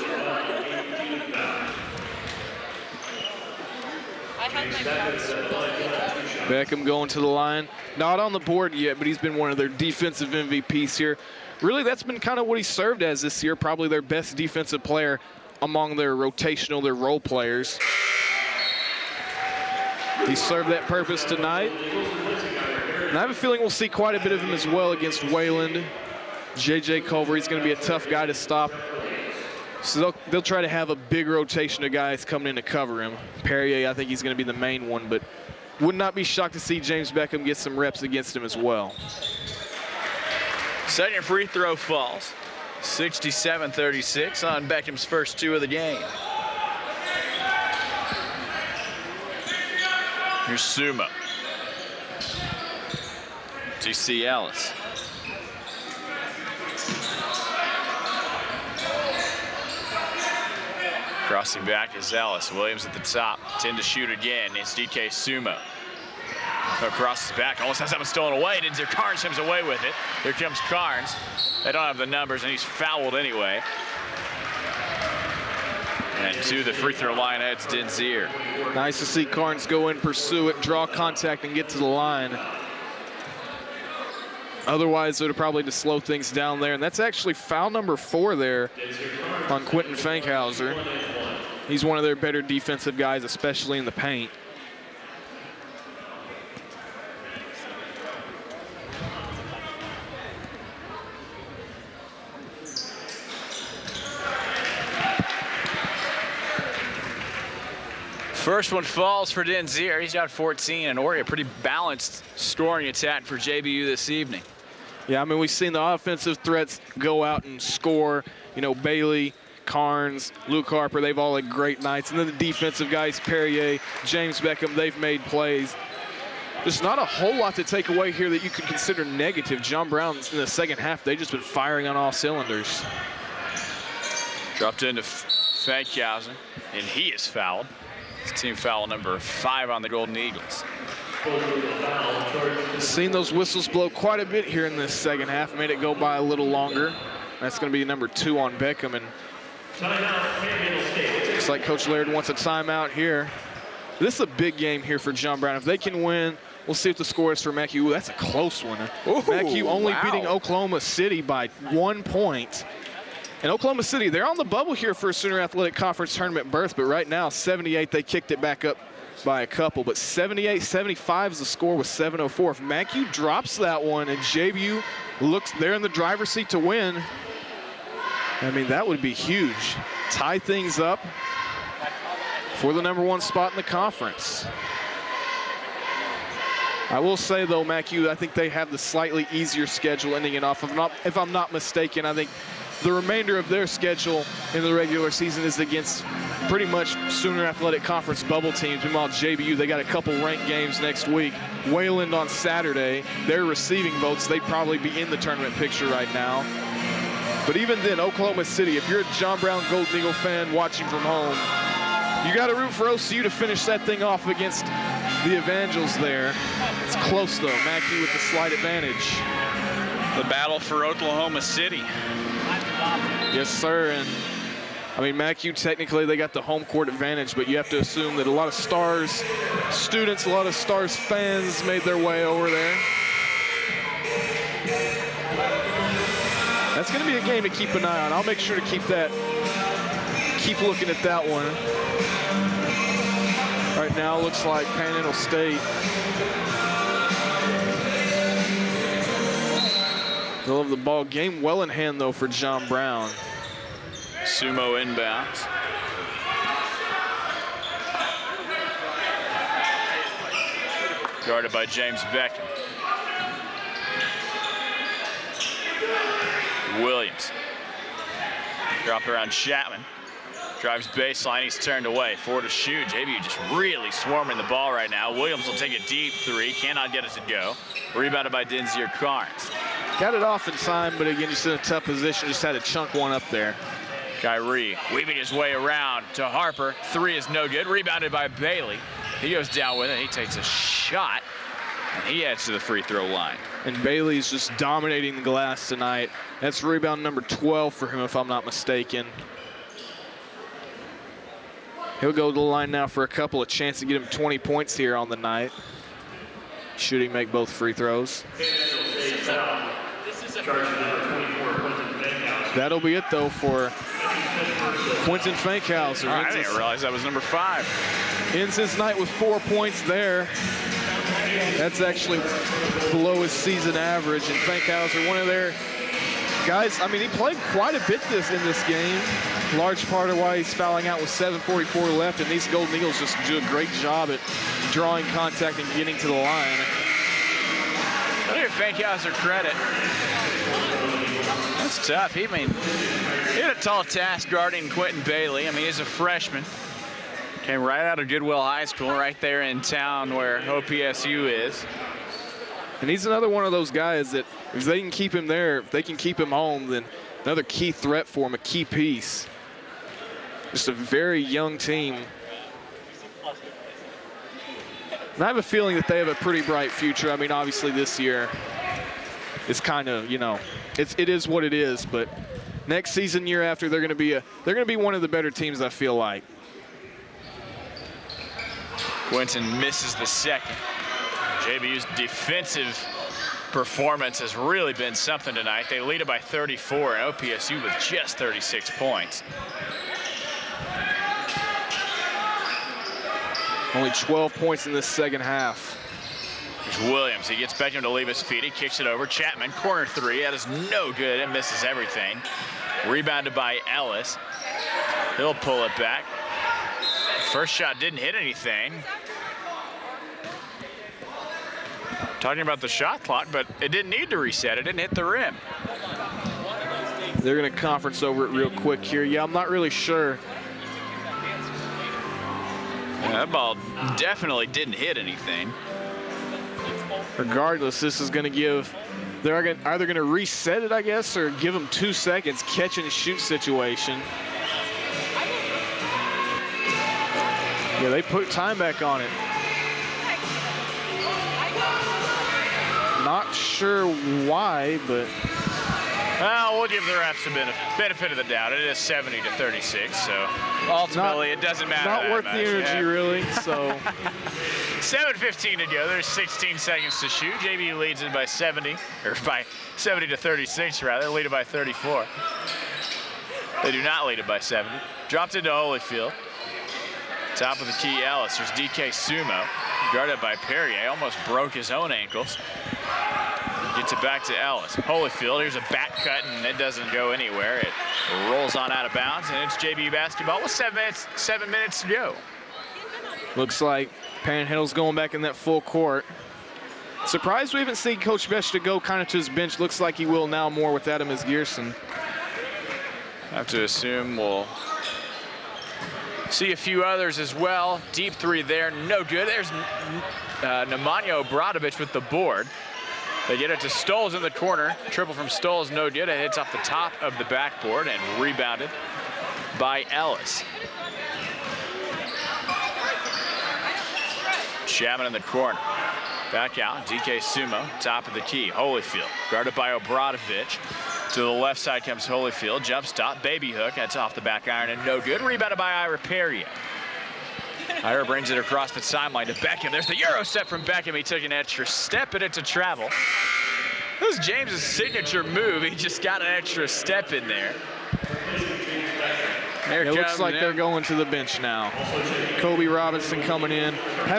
I had my Beckham going to the line. Not on the board yet, but he's been one of their defensive MVPs here. Really, that's been kind of what he served as this year, probably their best defensive player among their rotational, their role players. He served that purpose tonight. And I have a feeling we'll see quite a bit of him as well against Wayland. J.J. Culver, he's going to be a tough guy to stop. So they'll try to have a big rotation of guys coming in to cover him. Perrier, I think he's going to be the main one, but would not be shocked to see James Beckham get some reps against him as well. Second free throw falls. 67-36 on Beckham's first 2 of the game. Here's Sumo. TC Ellis. Crossing back is Ellis. Williams at the top. 10 to shoot again. It's DK Sumo. Across his back. Almost has that one stolen away. Denzier Carnes comes away with it. Here comes Carnes. They don't have the numbers, and he's fouled anyway. And to the free throw line, it's Denzier. Nice to see Carnes go in, pursue it, draw contact, and get to the line. Otherwise, it would have probably just slow things down there. And that's actually foul number 4 there on Quentin Fankhauser. He's one of their better defensive guys, especially in the paint. First one falls for Denzier. He's got 14, and Ori a pretty balanced scoring attack for JBU this evening. Yeah, I mean, we've seen the offensive threats go out and score. You know, Bailey, Carnes, Luke Harper, they've all had great nights. And then the defensive guys, Perrier, James Beckham, they've made plays. There's not a whole lot to take away here that you could consider negative. John Brown's in the second half, they've just been firing on all cylinders. Dropped into Fankhauser, and he is fouled. It's team foul number 5 on the Golden Eagles. Seen those whistles blow quite a bit here in this second half. Made it go by a little longer. That's going to be number 2 on Beckham. And looks like Coach Laird wants a timeout here. This is a big game here for John Brown. If they can win, we'll see what the score is for Mackey. Ooh, that's a close one. Mackey only beating Oklahoma City by 1 point. And Oklahoma City, they're on the bubble here for a Sooner Athletic Conference tournament berth, but right now, 78, they kicked it back up by a couple, but 78-75 is the score with 7:04. If McHugh drops that one and JBU looks there in the driver's seat to win, I mean, that would be huge. Tie things up for the #1 spot in the conference. I will say, though, McHugh, I think they have the slightly easier schedule ending it off. If I'm not mistaken, I think the remainder of their schedule in the regular season is against pretty much Sooner Athletic Conference bubble teams. Meanwhile, JBU, they got a couple ranked games next week. Wayland on Saturday. They're receiving votes. They'd probably be in the tournament picture right now. But even then, Oklahoma City, if you're a John Brown Golden Eagle fan watching from home, you got to root for OCU to finish that thing off against the Evangels there. It's close, though. McHugh with the slight advantage. The battle for Oklahoma City. Yes, sir. And I mean, McHugh, technically, they got the home court advantage, but you have to assume that a lot of Stars students, a lot of Stars fans made their way over there. That's going to be a game to keep an eye on. I'll make sure to keep looking at that one. Right now, looks like Panhandle State. They'll have the ball game well in hand, though, for John Brown. Sumo inbounds. Guarded by James Beckham. Williams. Drop around Chapman. Drives baseline, he's turned away. 4 to shoot. JBU just really swarming the ball right now. Williams will take a deep 3, cannot get it to go. Rebounded by Denzier Carnes. Got it off in time, but again, just in a tough position, just had to chunk one up there. Kyrie weaving his way around to Harper. 3 is no good. Rebounded by Bailey. He goes down with it. He takes a shot, and he heads to the free throw line. And Bailey's just dominating the glass tonight. That's rebound number 12 for him, if I'm not mistaken. He'll go to the line now for a couple of chances to get him 20 points here on the night. Shooting, make both free throws. That'll be it, though, for Quentin Fankhauser. I didn't realize that was number 5. Ends his night with 4 points there. That's actually below his season average. And Fankhauser, one of their guys, I mean, he played quite a bit in this game. Large part of why he's fouling out with 7:44 left, and these Golden Eagles just do a great job at drawing contact and getting to the line. I'll give Fankhauser credit. That's tough. He had a tall task guarding Quentin Bailey. I mean, he's a freshman. Came right out of Goodwill High School, right there in town where OPSU is. And he's another one of those guys that if they can keep him there, if they can keep him home, then another key threat for him, a key piece. Just a very young team. And I have a feeling that they have a pretty bright future. I mean, obviously this year is kind of, you know, it is what it is, but next season, year after, they're going to be one of the better teams, I feel like. Quentin misses the second. JBU's defensive performance has really been something tonight. They lead it by 34, and OPSU with just 36 points. Only 12 points in this second half. There's Williams. He gets Beckham to leave his feet. He kicks it over. Chapman, corner 3. That is no good. It misses everything. Rebounded by Ellis. He'll pull it back. First shot didn't hit anything. Talking about the shot clock, but it didn't need to reset. It didn't hit the rim. They're going to conference over it real quick here. Yeah, I'm not really sure. Yeah, that ball definitely didn't hit anything. Regardless, this is going to give, they're either going to reset it, I guess, or give them 2 seconds, catch and shoot situation. Yeah, they put time back on it. Not sure why, but. Well, we'll give the refs a benefit of the doubt. It is 70-36, so ultimately it doesn't matter. Not worth the energy, really. So 7:15 to go. There's 16 seconds to shoot. JBU leads it by 70, or by 70-36 rather. Lead it by 34. They do not lead it by 70. Dropped into Holyfield. Top of the key, Ellis. There's DK Sumo. Guarded by Perrier. Almost broke his own ankles. Gets it back to Ellis. Holyfield, here's a back cut, and it doesn't go anywhere. It rolls on out of bounds, and it's JBU basketball with 7 minutes to go. Looks like Panhandle's going back in that full court. Surprised we haven't seen Coach Beshta go kind of to his bench. Looks like he will now more with Adam as Gearson. Have to assume we'll see a few others as well. Deep three there, no good. There's Nemanja Obradovic with the board. They get it to Stoles in the corner. Triple from Stoles, no good. It hits off the top of the backboard and rebounded by Ellis. Chapman in the corner. Back out, DK Sumo, top of the key. Holyfield, guarded by Obradovic. To the left side comes Holyfield. Jump stop, baby hook. That's off the back iron and no good. Rebounded by Ira Perrier. Ira brings it across the sideline to Beckham. There's the Euro step from Beckham. He took an extra step and it's a travel. This is James's signature move. He just got an extra step in there. It looks like they're going to the bench now. Kobe Robinson coming in. I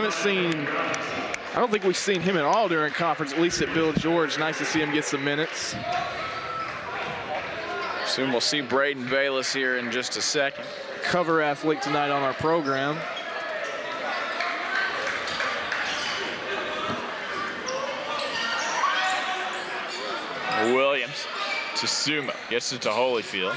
don't think we've seen him at all during conference, at least at Bill George. Nice to see him get some minutes. Soon we'll see Braden Bayless here in just a second. Cover athlete tonight on our program. Williams to Sumo, gets it to Holyfield.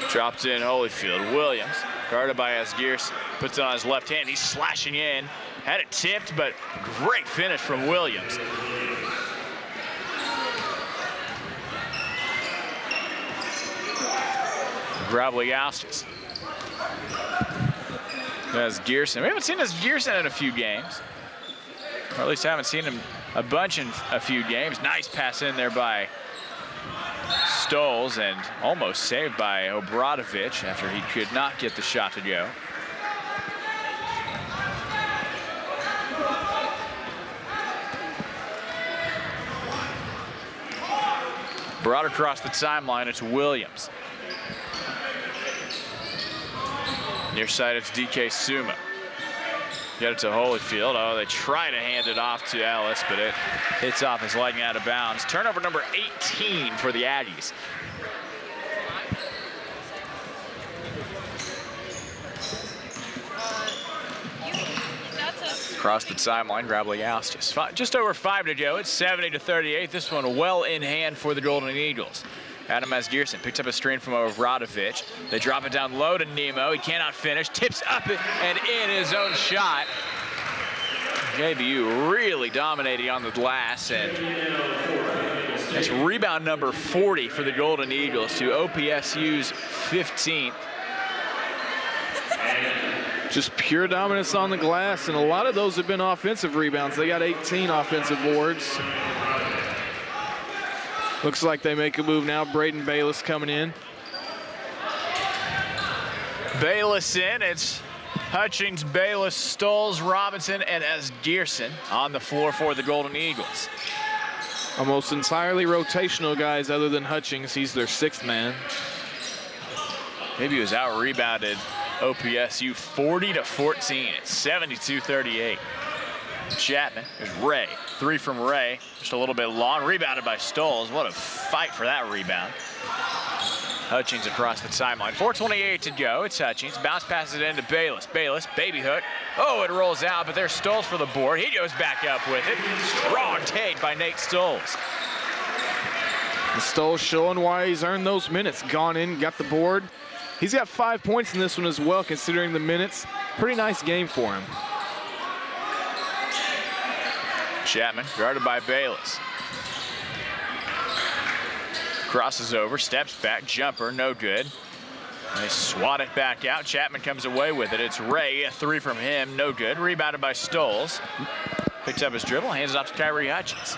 Dropped in Holyfield. Williams, guarded by Asgearson, puts it on his left hand. He's slashing in. Had it tipped, but great finish from Williams. Grabligauskas. Asgearson. We haven't seen Asgearson in a few games. Or at least haven't seen him a bunch in a few games. Nice pass in there by Stoles and almost saved by Obradovic after he could not get the shot to go. Brought across the timeline, it's Williams. Near side, it's DK Sumo. Get it to Holyfield. Oh, they try to hand it off to Ellis, but it hits off his leg out of bounds. Turnover number 18 for the Aggies. Across the timeline, Grabligauskas. Just over 5 to go. It's 70-38. This one well in hand for the Golden Eagles. Adam Asgearson picks up a screen from Obradovic. They drop it down low to Nemo. He cannot finish. Tips up and in his own shot. JBU really dominating on the glass, and that's rebound number 40 for the Golden Eagles to OPSU's 15th. Just pure dominance on the glass, and a lot of those have been offensive rebounds. They got 18 offensive boards. Looks like they make a move now. Braden Bayless coming in. Bayless in. It's Hutchings, Bayless, Stoles, Robinson, and Asgearson on the floor for the Golden Eagles. Almost entirely rotational guys other than Hutchings. He's their 6th man. Maybe he was out-rebounded OPSU 40-14. It's 72-38. Chapman, there's Ray. 3 from Ray, just a little bit long. Rebounded by Stoles. What a fight for that rebound. Hutchings across the timeline. 4:28 to go. It's Hutchings. Bounce passes it into Bayless. Bayless, baby hook. Oh, it rolls out, but there's Stoles for the board. He goes back up with it. Strong take by Nate Stoles. And Stoles showing why he's earned those minutes. Gone in, got the board. He's got 5 points in this one as well, considering the minutes. Pretty nice game for him. Chapman, guarded by Bayless. Crosses over, steps back, jumper, no good. They swat it back out. Chapman comes away with it. It's Ray, a 3 from him, no good. Rebounded by Stoles. Picks up his dribble, hands it off to Kyrie Hutchins.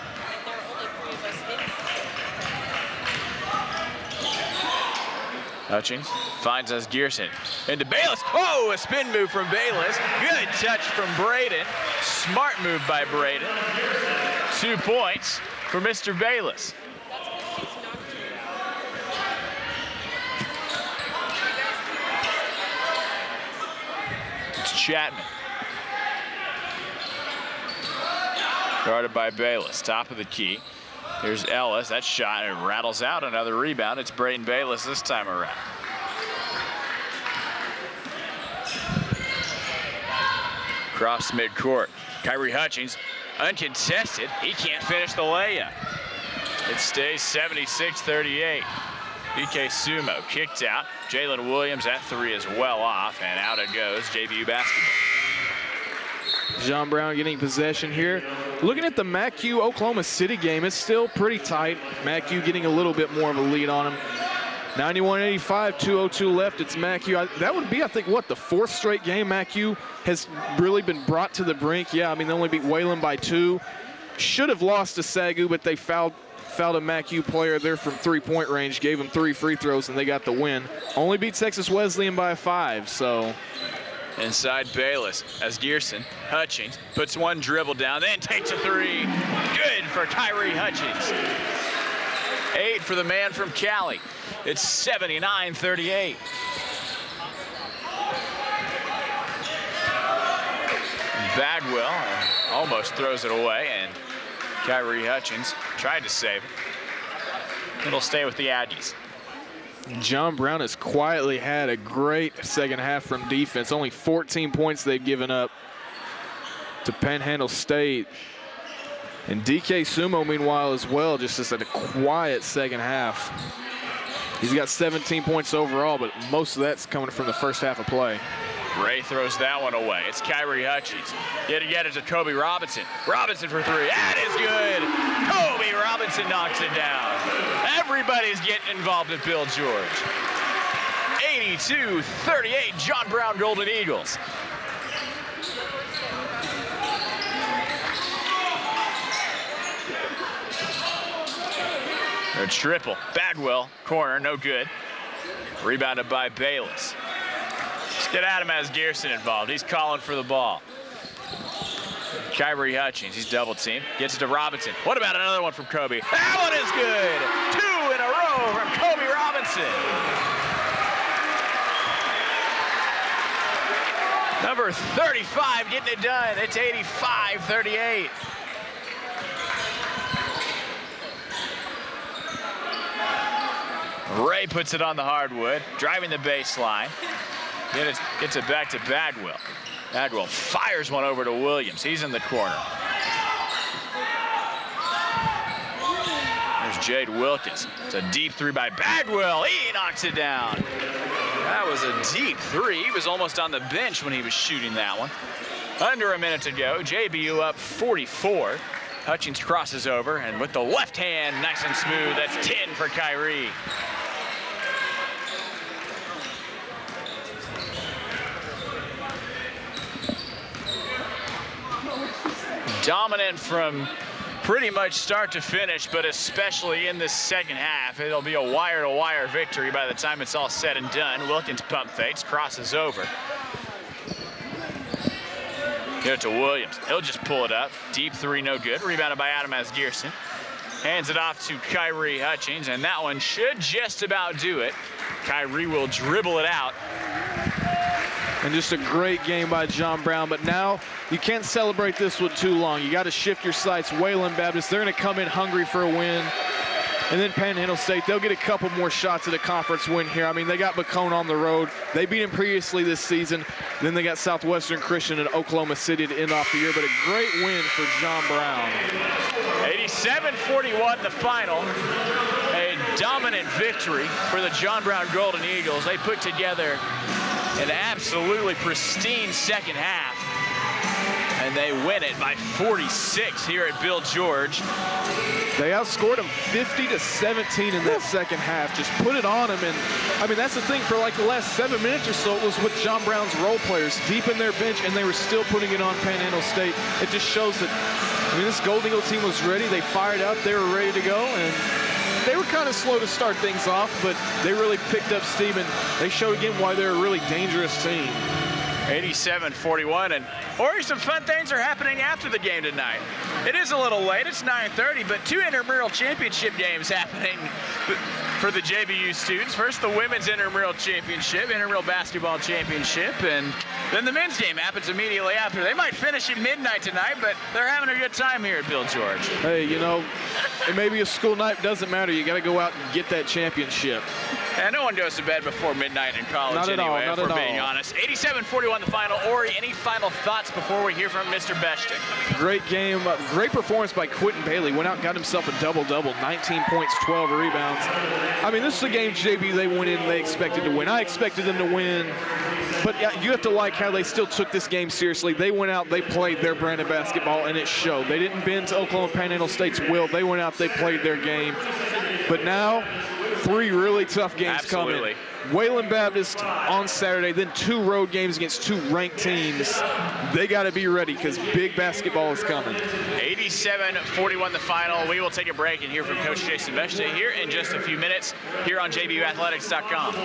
Hutchings finds Asgearson into Bayless. Oh, a spin move from Bayless. Good touch from Braden. Smart move by Braden. 2 points for Mr. Bayless. It's Chapman. Guarded by Bayless, top of the key. Here's Ellis, that shot, and it rattles out. Another rebound. It's Braden Bayless this time around. Cross midcourt. Kyrie Hutchings, uncontested. He can't finish the layup. It stays 76-38. DK Sumo kicked out. Jalen Williams, that three is well off, and out it goes. JBU basketball. John Brown getting possession here. Looking at the MacU Oklahoma City game, it's still pretty tight. MacU getting a little bit more of a lead on him. 91-85, 2:02 left. It's MacU. That would be, I think, what, the fourth straight game MacU has really been brought to the brink. Yeah, I mean, they only beat Wayland by 2. Should have lost to Sagu, but they fouled a MacU player there from three-point range, gave him 3 free throws, and they got the win. Only beat Texas Wesleyan by 5, so. Inside Bayless as Gearson. Hutchings puts one dribble down, then takes a three. Good for Kyrie Hutchings. 8 for the man from Cali. It's 79-38. Bagwell almost throws it away, and Kyrie Hutchings tried to save it. It'll stay with the Aggies. John Brown has quietly had a great second half from defense. Only 14 points they've given up to Panhandle State. And DK Sumo, meanwhile, as well, just has had a quiet second half. He's got 17 points overall, but most of that's coming from the first half of play. Ray throws that one away. It's Kyrie Hutchings. Yet again, it's Kobe Robinson. Robinson for 3. That is good. Kobe Robinson knocks it down. Everybody's getting involved at Bill George. 82-38, John Brown Golden Eagles. A triple. Bagwell, corner, no good. Rebounded by Bayless. Let's get Adam as Gearson involved. He's calling for the ball. Kyrie Hutchings, he's double teamed. Gets it to Robinson. What about another one from Kobe? That one is good. 2 in a row from Kobe Robinson. Number 35 getting it done. It's 85-38. Ray puts it on the hardwood, driving the baseline. Then it gets it back to Bagwell. Bagwell fires one over to Williams. He's in the corner. There's Jade Wilkins. It's a deep 3 by Bagwell. He knocks it down. That was a deep 3. He was almost on the bench when he was shooting that one. Under a minute to go. JBU up 44. Hutchings crosses over, and with the left hand, nice and smooth. That's 10 for Kyrie. Dominant from pretty much start to finish, but especially in this second half. It'll be a wire-to-wire victory by the time it's all said and done. Wilkins pump fakes, crosses over. Give it to Williams. He'll just pull it up. Deep 3, no good. Rebounded by Adam as Gearson. Hands it off to Kyrie Hutchings, and that one should just about do it. Kyrie will dribble it out. And just a great game by John Brown. But now you can't celebrate this one too long. You got to shift your sights. Wayland Baptist, they're going to come in hungry for a win. And then Panhandle State, they'll get a couple more shots at a conference win here. I mean, they got Bacone on the road. They beat him previously this season. Then they got Southwestern Christian and Oklahoma City to end off the year. But a great win for John Brown. 87-41 the final. A dominant victory for the John Brown Golden Eagles. They put together an absolutely pristine second half, and they win it by 46 here at Bill George. They outscored them 50-17 in that second half. Just put it on them, and I mean, that's the thing, for like the last 7 minutes or so, it was with John Brown's role players deep in their bench, and they were still putting it on Panhandle State. It just shows that, I mean, this Golden Eagle team was ready. They fired up, they were ready to go, and they were kind of slow to start things off, but they really picked up steam, and they showed again why they're a really dangerous team. 87-41, and Ori, some fun things are happening after the game tonight. It is a little late, it's 9:30, but 2 intramural championship games happening for the JBU students. First, the women's intramural championship, intramural basketball championship, and then the men's game happens immediately after. They might finish at midnight tonight, but they're having a good time here at Bill George. Hey, you know, it may be a school night, doesn't matter. You got to go out and get that championship. And no one goes to bed before midnight in college Not at anyway, all, not if we're at being all. honest. 87-41 the final. Ori, any final thoughts before we hear from Mr. Beshtick? Great game, great performance by Quentin Bailey. Went out and got himself a double-double, 19 points, 12 rebounds. I mean, this is a game JB they went in and they expected to win. I expected them to win, but you have to like how they still took this game seriously. They went out, they played their brand of basketball, and it showed. They didn't bend to Oklahoma Panhandle State's will. They went out, they played their game. But now, 3 really tough games Absolutely. coming. Wayland Baptist on Saturday, then 2 road games against 2 ranked teams. They got to be ready because big basketball is coming. 87-41 the final. We will take a break and hear from Coach Jason Beshtick here in just a few minutes here on JBUathletics.com.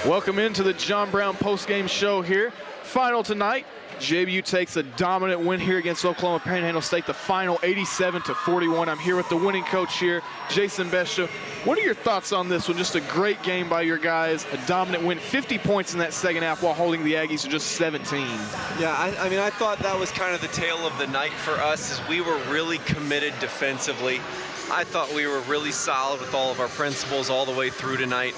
Welcome into the John Brown postgame show here. Final tonight, JBU takes a dominant win here against Oklahoma Panhandle State, the final 87-41. I'm here with the winning coach here, Jason Beshtick. What are your thoughts on this one? Just a great game by your guys, a dominant win, 50 points in that second half while holding the Aggies to just 17. Yeah, I mean, I thought that was kind of the tale of the night for us, as we were really committed defensively. I thought we were really solid with all of our principles all the way through tonight.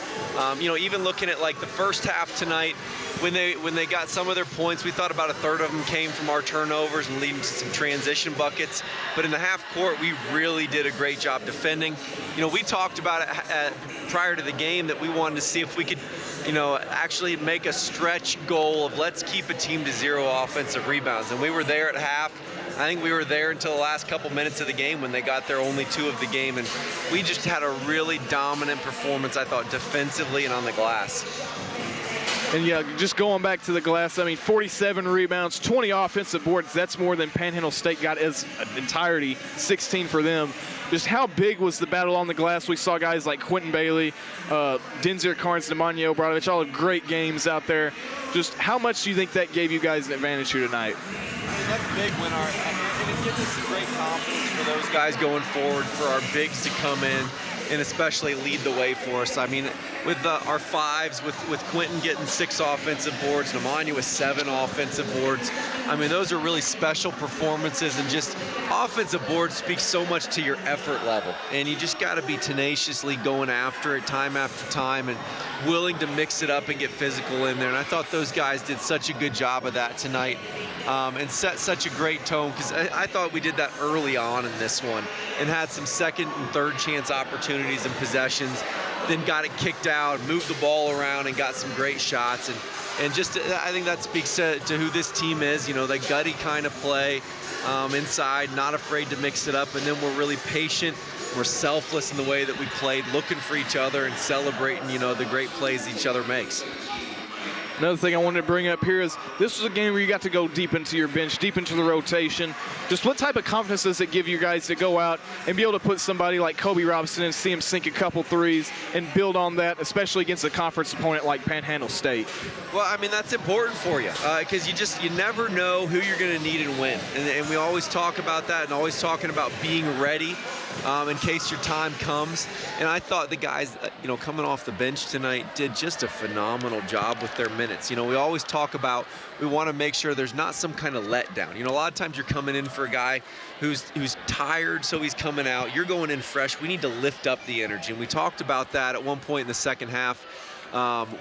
You know, even looking at like the first half tonight, when they got some of their points, we thought about a third of them came from our turnovers and leading to some transition buckets. But in the half court, we really did a great job defending. You know, we talked about it prior to the game that we wanted to see if we could, you know, actually make a stretch goal of let's keep a team to 0 offensive rebounds. And we were there at half. I think we were there until the last couple minutes of the game when they got their only 2 of the game, and we just had a really dominant performance, I thought, defensively and on the glass. And yeah, just going back to the glass, I mean, 47 rebounds, 20 offensive boards. That's more than Panhandle State got as an entirety, 16 for them. Just how big was the battle on the glass? We saw guys like Quentin Bailey, Denzier Carnes, Nemanja Obradovic, all have great games out there. Just how much do you think that gave you guys an advantage here tonight? I mean, that's big when it gives us great confidence for those guys going forward, for our bigs to come in and especially lead the way for us. I mean, with our fives, with Quentin getting 6 offensive boards, Nemanja with 7 offensive boards. I mean, those are really special performances, and just offensive boards speak so much to your effort level. And you just got to be tenaciously going after it time after time and willing to mix it up and get physical in there. And I thought those guys did such a good job of that tonight, and set such a great tone, because I thought we did that early on in this one and had some second and third chance opportunities and possessions, then got it kicked out, moved the ball around, and got some great shots. And just, I think that speaks to who this team is, you know, that gutty kind of play inside, not afraid to mix it up, and then we're really patient. We're selfless in the way that we played, looking for each other and celebrating, you know, the great plays each other makes. Another thing I wanted to bring up here is this was a game where you got to go deep into your bench, deep into the rotation. Just what type of confidence does it give you guys to go out and be able to put somebody like Kobe Robinson and see him sink a couple threes and build on that, especially against a conference opponent like Panhandle State? Well, I mean, that's important for you, because you never know who you're going to need and when. And we always talk about that, and always talking about being ready in case your time comes. And I thought the guys, you know, coming off the bench tonight did just a phenomenal job with their minutes. You know, we always talk about, we want to make sure there's not some kind of letdown. You know, a lot of times you're coming in for a guy who's tired, so he's coming out. You're going in fresh. We need to lift up the energy. And we talked about that at one point in the second half,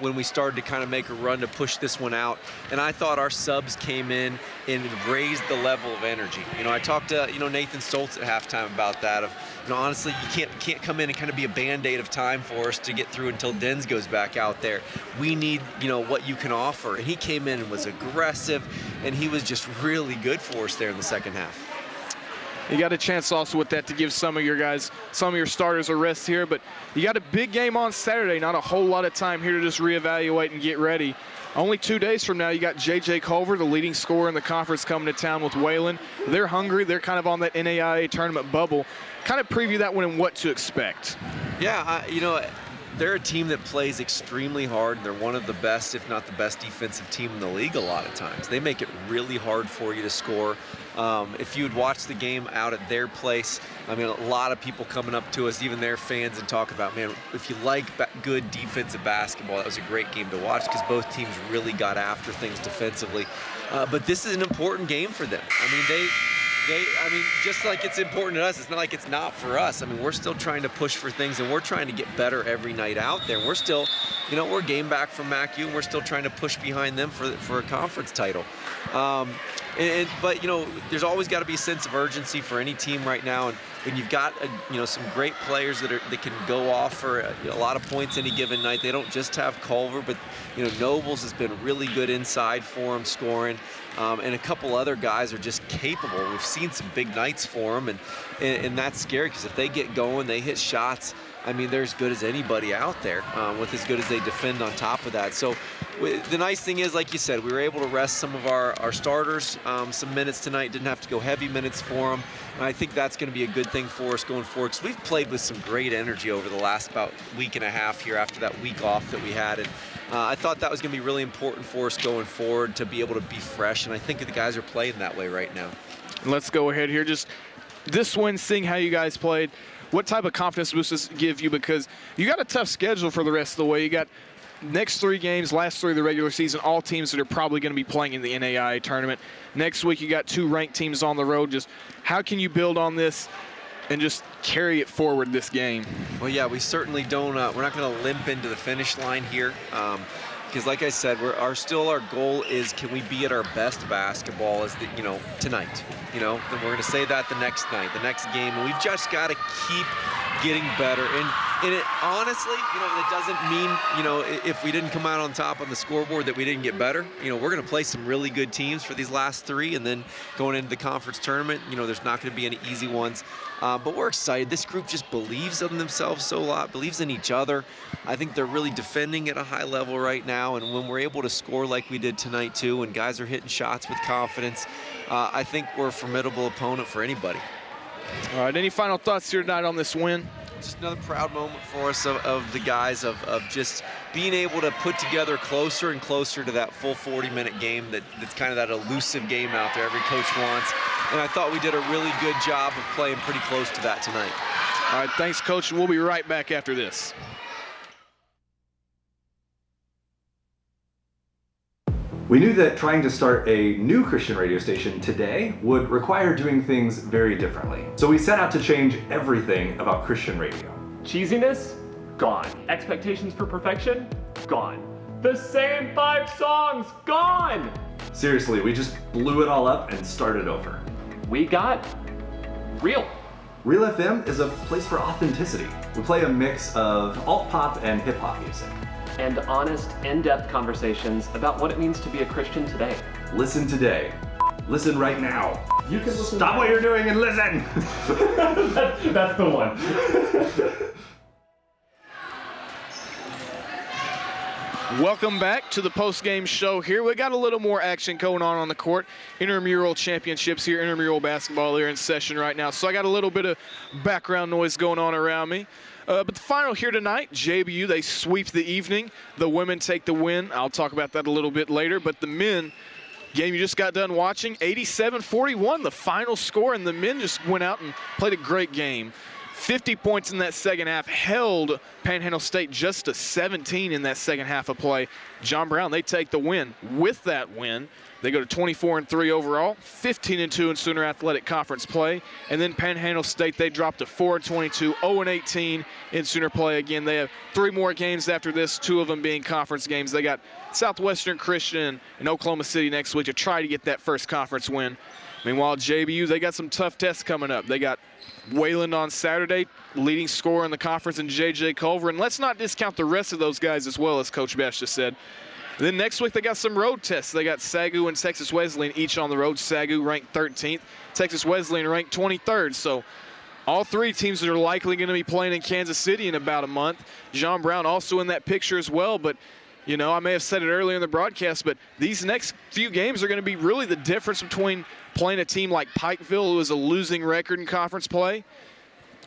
when we started to kind of make a run to push this one out. And I thought our subs came in and raised the level of energy. You know, I talked to, you know, Nathan Stoltz at halftime about that. You know, honestly, you can't come in and kind of be a Band-Aid of time for us to get through until Denz goes back out there. We need, you know, what you can offer. And he came in and was aggressive, and he was just really good for us there in the second half. You got a chance also with that to give some of your guys, some of your starters a rest here, but you got a big game on Saturday, not a whole lot of time here to just reevaluate and get ready. Only 2 days from now, you got J.J. Culver, the leading scorer in the conference, coming to town with Wayland. They're hungry. They're kind of on that NAIA tournament bubble. Kind of preview that one and what to expect. Yeah, you know, they're a team that plays extremely hard. They're one of the best, if not the best, defensive team in the league a lot of times. They make it really hard for you to score. If you would watch the game out at their place, I mean, a lot of people coming up to us, even their fans, and talk about, man, if you like good defensive basketball, that was a great game to watch, because both teams really got after things defensively. But this is an important game for them. I mean, I mean, just like it's important to us, it's not like it's not for us. I mean, we're still trying to push for things, and we're trying to get better every night out there. We're still, you know, we're game back from MACU, and we're still trying to push behind them for a conference title. But, you know, there's always got to be a sense of urgency for any team right now. And when you've got, you know, some great players that can go off for a lot of points any given night. They don't just have Culver, but, you know, Nobles has been really good inside for him scoring. And a couple other guys are just capable. We've seen some big nights for them, and that's scary, because if they get going, they hit shots. I mean, they're as good as anybody out there, with as good as they defend on top of that. So the nice thing is, like you said, we were able to rest some of our starters some minutes tonight. Didn't have to go heavy minutes for them. And I think that's going to be a good thing for us going forward, because we've played with some great energy over the last about week and a half here after that week off that we had. And I thought that was going to be really important for us going forward, to be able to be fresh. And I think the guys are playing that way right now. And let's go ahead here. Just this win, seeing how you guys played, what type of confidence boost does this give you? Because you got a tough schedule for the rest of the way. You got next 3 games, last 3 of the regular season, all teams that are probably going to be playing in the NAIA tournament. Next week, you got 2 ranked teams on the road. Just how can you build on this and just carry it forward this game? Well, yeah, we certainly don't. We're not going to limp into the finish line here. Because, like I said, our goal is, can we be at our best basketball as tonight? You know, then we're going to say that the next night, the next game, and we've just got to keep getting better. And And it, honestly, that doesn't mean, if we didn't come out on top on the scoreboard that we didn't get better. We're going to play some really good teams for these last 3, and then going into the conference tournament, there's not going to be any easy ones. But we're excited. This group just believes in themselves so a lot, believes in each other. I think they're really defending at a high level right now, and when we're able to score like we did tonight too, when guys are hitting shots with confidence, I think we're a formidable opponent for anybody. All right, any final thoughts here tonight on this win? Just another proud moment for us of the guys of just being able to put together closer and closer to that full 40-minute game that's kind of that elusive game out there every coach wants. And I thought we did a really good job of playing pretty close to that tonight. All right, thanks, Coach. We'll be right back after this. We knew that trying to start a new Christian radio station today would require doing things very differently. So we set out to change everything about Christian radio. Cheesiness? Gone. Expectations for perfection? Gone. The same 5 songs? Gone! Seriously, we just blew it all up and started over. We got real. Real FM is a place for authenticity. We play a mix of alt-pop and hip-hop music. And honest, in-depth conversations about what it means to be a Christian today. Listen today. Listen right now. You can listen. Stop what you're doing and listen! That's the one. Welcome back to the post-game show here. We got a little more action going on the court. Intramural championships here, intramural basketball, they're in session right now. So I got a little bit of background noise going on around me. But the final here tonight, JBU, they sweep the evening. The women take the win. I'll talk about that a little bit later. But the men, game you just got done watching, 87-41, the final score. And the men just went out and played a great game. 50 points in that second half, held Panhandle State just to 17 in that second half of play. John Brown, they take the win. With that win, they go to 24-3 overall, 15-2 in Sooner Athletic Conference play. And then Panhandle State, they dropped to 4-22, 0-18 in Sooner play. Again, they have 3 more games after this, 2 of them being conference games. They got Southwestern Christian and Oklahoma City next week to try to get that first conference win. Meanwhile, JBU, they got some tough tests coming up. They got Wayland on Saturday, leading scorer in the conference, and J.J. Culver. And let's not discount the rest of those guys as well, as Coach Bash just said. And then next week, they got some road tests. They got Sagu and Texas Wesleyan each on the road. Sagu ranked 13th, Texas Wesleyan ranked 23rd. So all 3 teams that are likely going to be playing in Kansas City in about a month. John Brown also in that picture as well. But, I may have said it earlier in the broadcast, but these next few games are going to be really the difference between playing a team like Pikeville, who has a losing record in conference play,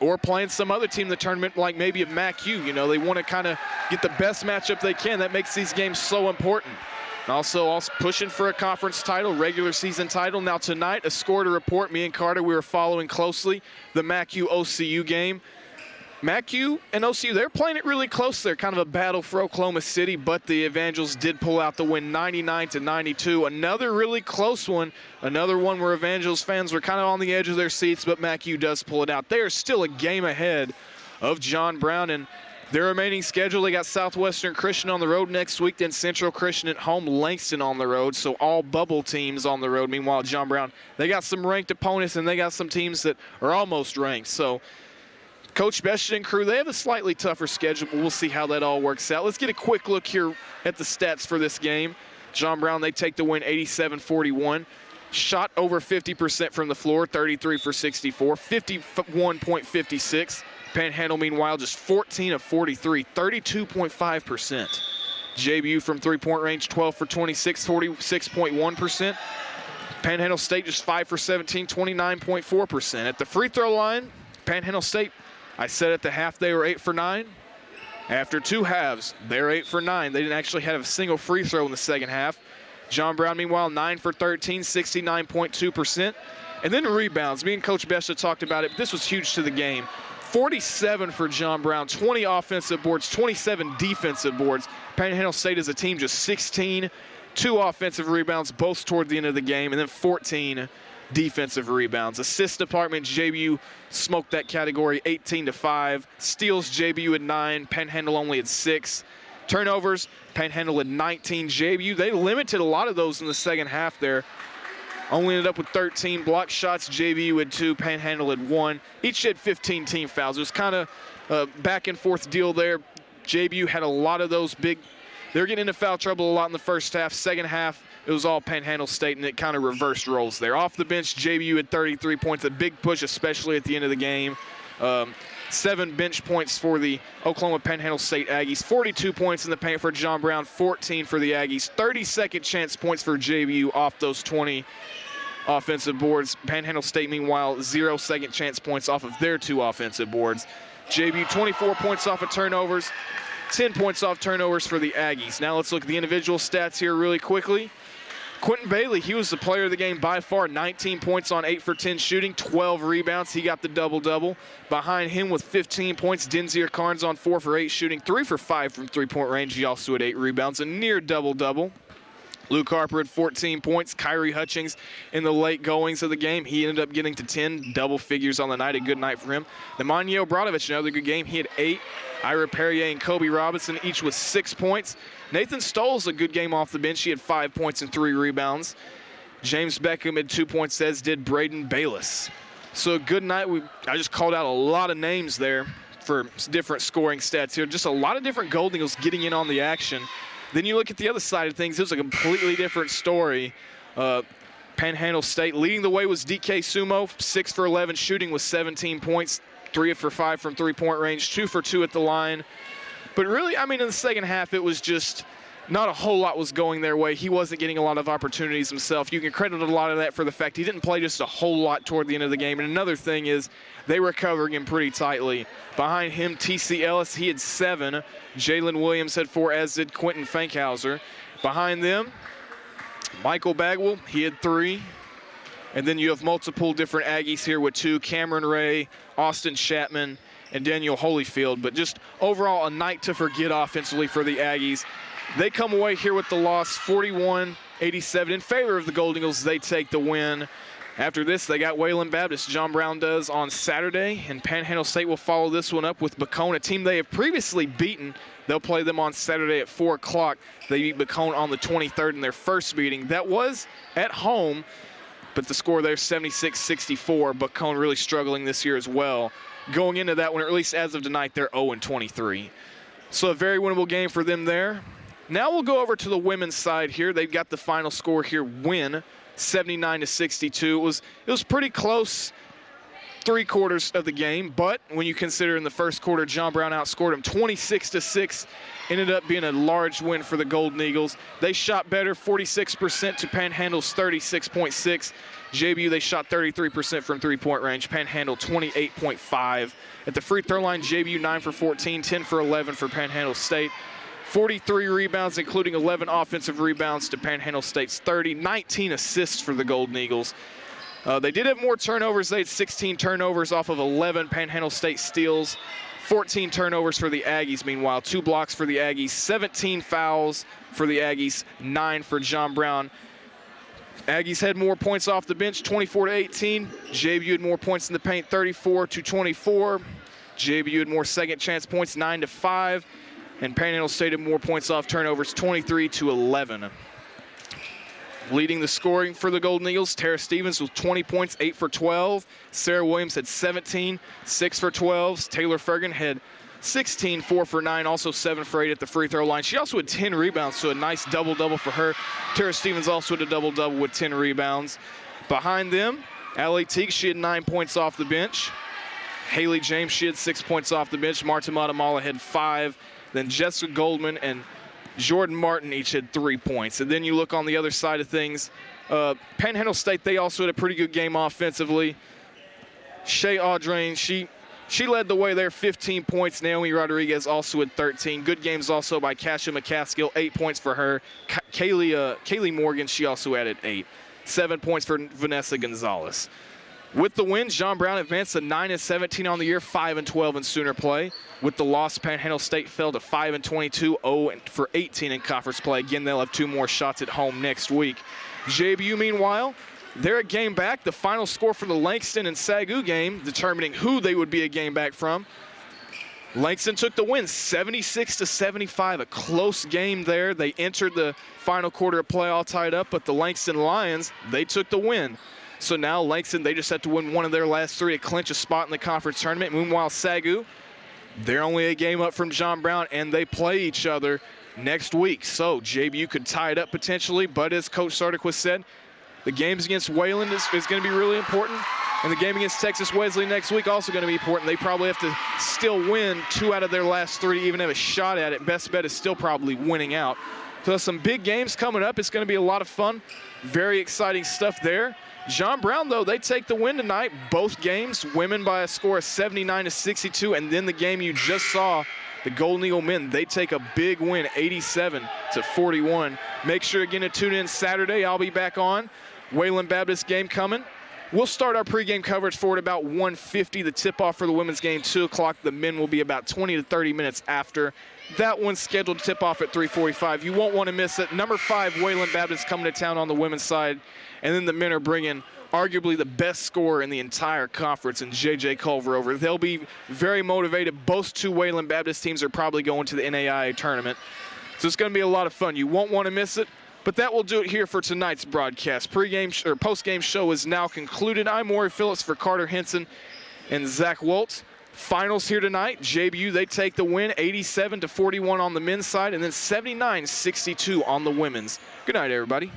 or playing some other team in the tournament like maybe a MACU. They want to kind of get the best matchup they can. That makes these games so important. Also pushing for a conference title, regular season title. Now tonight, a score to report. Me and Carter, we were following closely the MACU-OCU game. MACU and OCU, they're playing it really close. They're kind of a battle for Oklahoma City, but the Evangels did pull out the win 99-92. Another really close one. Another one where Evangels fans were kind of on the edge of their seats, but MACU does pull it out. They are still a game ahead of John Brown, and their remaining schedule, they got Southwestern Christian on the road next week, then Central Christian at home, Langston on the road, so all bubble teams on the road. Meanwhile, John Brown, they got some ranked opponents, and they got some teams that are almost ranked. So Coach Beshton and crew, they have a slightly tougher schedule, but we'll see how that all works out. Let's get a quick look here at the stats for this game. John Brown, they take the win 87-41. Shot over 50% from the floor, 33 for 64, 51.56. Panhandle, meanwhile, just 14 of 43, 32.5%. JBU from three-point range, 12 for 26, 46.1%. Panhandle State just 5 for 17, 29.4%. At the free throw line, Panhandle State, I said at the half they were 8 for 9. After 2 halves, they're 8 for 9. They didn't actually have a single free throw in the second half. John Brown, meanwhile, 9 for 13, 69.2%. And then rebounds. Me and Coach Besta talked about it, but this was huge to the game. 47 for John Brown, 20 offensive boards, 27 defensive boards. Panhandle State as a team just 16, 2 offensive rebounds, both toward the end of the game, and then 14 defensive rebounds. Assist department, JBU smoked that category 18-5. Steals, JBU at 9, Panhandle only at 6. Turnovers, Panhandle at 19. JBU, they limited a lot of those in the second half there. only ended up with 13 block shots. JVU had 2, Panhandle had 1. Each had 15 team fouls. It was kind of a back and forth deal there. JVU had a lot of those big, they were getting into foul trouble a lot in the first half. Second half, it was all Panhandle State, and it kind of reversed roles there. Off the bench, JVU had 33 points, a big push, especially at the end of the game. 7 bench points for the Oklahoma Panhandle State Aggies. 42 points in the paint for John Brown, 14 for the Aggies. 30-second chance points for JVU off those 20 offensive boards. Panhandle State, meanwhile, 0 second chance points off of their 2 offensive boards. JVU 24 points off of turnovers, 10 points off turnovers for the Aggies. Now let's look at the individual stats here really quickly. Quentin Bailey, he was the player of the game by far. 19 points on 8 for 10 shooting, 12 rebounds. He got the double-double. Behind him with 15 points, Denzier Carnes on 4 for 8 shooting, 3 for 5 from three-point range. He also had 8 rebounds, a near double-double. Luke Harper had 14 points. Kyrie Hutchings in the late goings of the game, he ended up getting to 10 double figures on the night. A good night for him. Nemanja Obradovic, another good game. He had 8. Ira Perrier and Kobe Robinson each with 6 points. Nathan Stoll's a good game off the bench. He had 5 points and 3 rebounds. James Beckham had 2 points, as did Braden Bayless. So a good night. I just called out a lot of names there for different scoring stats here. Just a lot of different Gold Eagles getting in on the action. Then you look at the other side of things, it was a completely different story. Panhandle State leading the way was DK Sumo, 6 for 11 shooting with 17 points, 3 for 5 from three-point range, 2 for 2 at the line. But really, I mean, in the second half, it was just not a whole lot was going their way. He wasn't getting a lot of opportunities himself. You can credit a lot of that for the fact he didn't play just a whole lot toward the end of the game. And another thing is they were covering him pretty tightly. Behind him, T.C. Ellis, he had 7. Jalen Williams had 4, as did Quentin Fankhauser. Behind them, Michael Bagwell, he had 3. And then you have multiple different Aggies here with 2, Cameron Ray, Austin Chapman, and Daniel Holyfield. But just overall a night to forget offensively for the Aggies. They come away here with the loss, 41-87 in favor of the Gold Eagles. They take the win. After this, they got Wayland Baptist. John Brown does on Saturday, and Panhandle State will follow this one up with Bacone, a team they have previously beaten. They'll play them on Saturday at 4 o'clock. They beat Bacone on the 23rd in their first meeting. That was at home, but the score there, 76-64. Bacone really struggling this year as well. Going into that one, or at least as of tonight, they're 0-23. So a very winnable game for them there. Now we'll go over to the women's side here. They've got the final score here, win, 79-62. It was pretty close 3 quarters of the game, but when you consider in the first quarter, John Brown outscored them 26-6. Ended up being a large win for the Golden Eagles. They shot better, 46% to Panhandle's 36.6. JBU, they shot 33% from three-point range. Panhandle, 28.5. At the free throw line, JBU 9 for 14, 10 for 11 for Panhandle State. 43 rebounds, including 11 offensive rebounds to Panhandle State's 30. 19 assists for the Golden Eagles. They did have more turnovers. They had 16 turnovers off of 11 Panhandle State steals. 14 turnovers for the Aggies, meanwhile. 2 blocks for the Aggies. 17 fouls for the Aggies. 9 for John Brown. Aggies had more points off the bench, 24-18. JBU had more points in the paint, 34-24. JBU had more second chance points, 9-5. And Panhandle State had more points off turnovers, 23-11. Leading the scoring for the Golden Eagles, Tara Stevens with 20 points, 8 for 12. Sarah Williams had 17, 6 for 12. Taylor Fergan had 16, 4 for 9, also 7 for 8 at the free throw line. She also had 10 rebounds, so a nice double-double for her. Tara Stevens also had a double-double with 10 rebounds. Behind them, Allie Teague, she had 9 points off the bench. Haley James, she had 6 points off the bench. Marta Matamala had 5. Then Jessica Goldman and Jordan Martin each had 3 points. And then you look on the other side of things. Panhandle State, they also had a pretty good game offensively. Shea Audrain, she led the way there, 15 points. Naomi Rodriguez also had 13. Good games also by Kasha McCaskill, 8 points for her. Kaylee Morgan, she also added 8. 7 points for Vanessa Gonzalez. With the win, John Brown advanced to 9-17 on the year, 5-12 in Sooner play. With the loss, Panhandle State fell to 5-22, 0 for 18 in conference play. Again, they'll have 2 more shots at home next week. JBU, meanwhile, they're a game back. The final score for the Langston and Sagu game, determining who they would be a game back from. Langston took the win, 76-75, a close game there. They entered the final quarter of play all tied up, but the Langston Lions, they took the win. So now Langston, they just have to win one of their last three to clinch a spot in the conference tournament. Meanwhile, Sagu, they're only a game up from John Brown, and they play each other next week. So JBU could tie it up potentially, but as Coach Sardiquist said, the games against Wayland is going to be really important. And the game against Texas Wesley next week also going to be important. They probably have to still win 2 out of their last 3 to even have a shot at it. Best bet is still probably winning out. So some big games coming up. It's going to be a lot of fun. Very exciting stuff there. John Brown, though, they take the win tonight. Both games, women by a score of 79-62. And then the game you just saw, the Golden Eagle men, they take a big win, 87-41. Make sure again to tune in Saturday. I'll be back on. Wayland Baptist game coming. We'll start our pregame coverage for it about 1:50. The tip-off for the women's game, 2 o'clock. The men will be about 20 to 30 minutes after. That one's scheduled to tip off at 3:45. You won't want to miss it. Number 5, Wayland Baptist coming to town on the women's side. And then the men are bringing arguably the best scorer in the entire conference in J.J. Culver over. They'll be very motivated. Both 2 Wayland Baptist teams are probably going to the NAIA tournament. So it's going to be a lot of fun. You won't want to miss it. But that will do it here for tonight's broadcast. Post-game show is now concluded. I'm Maury Phillips for Carter Henson and Zach Waltz. Finals here tonight. JBU, they take the win, 87-41 on the men's side, and then 79-62 on the women's. Good night, everybody.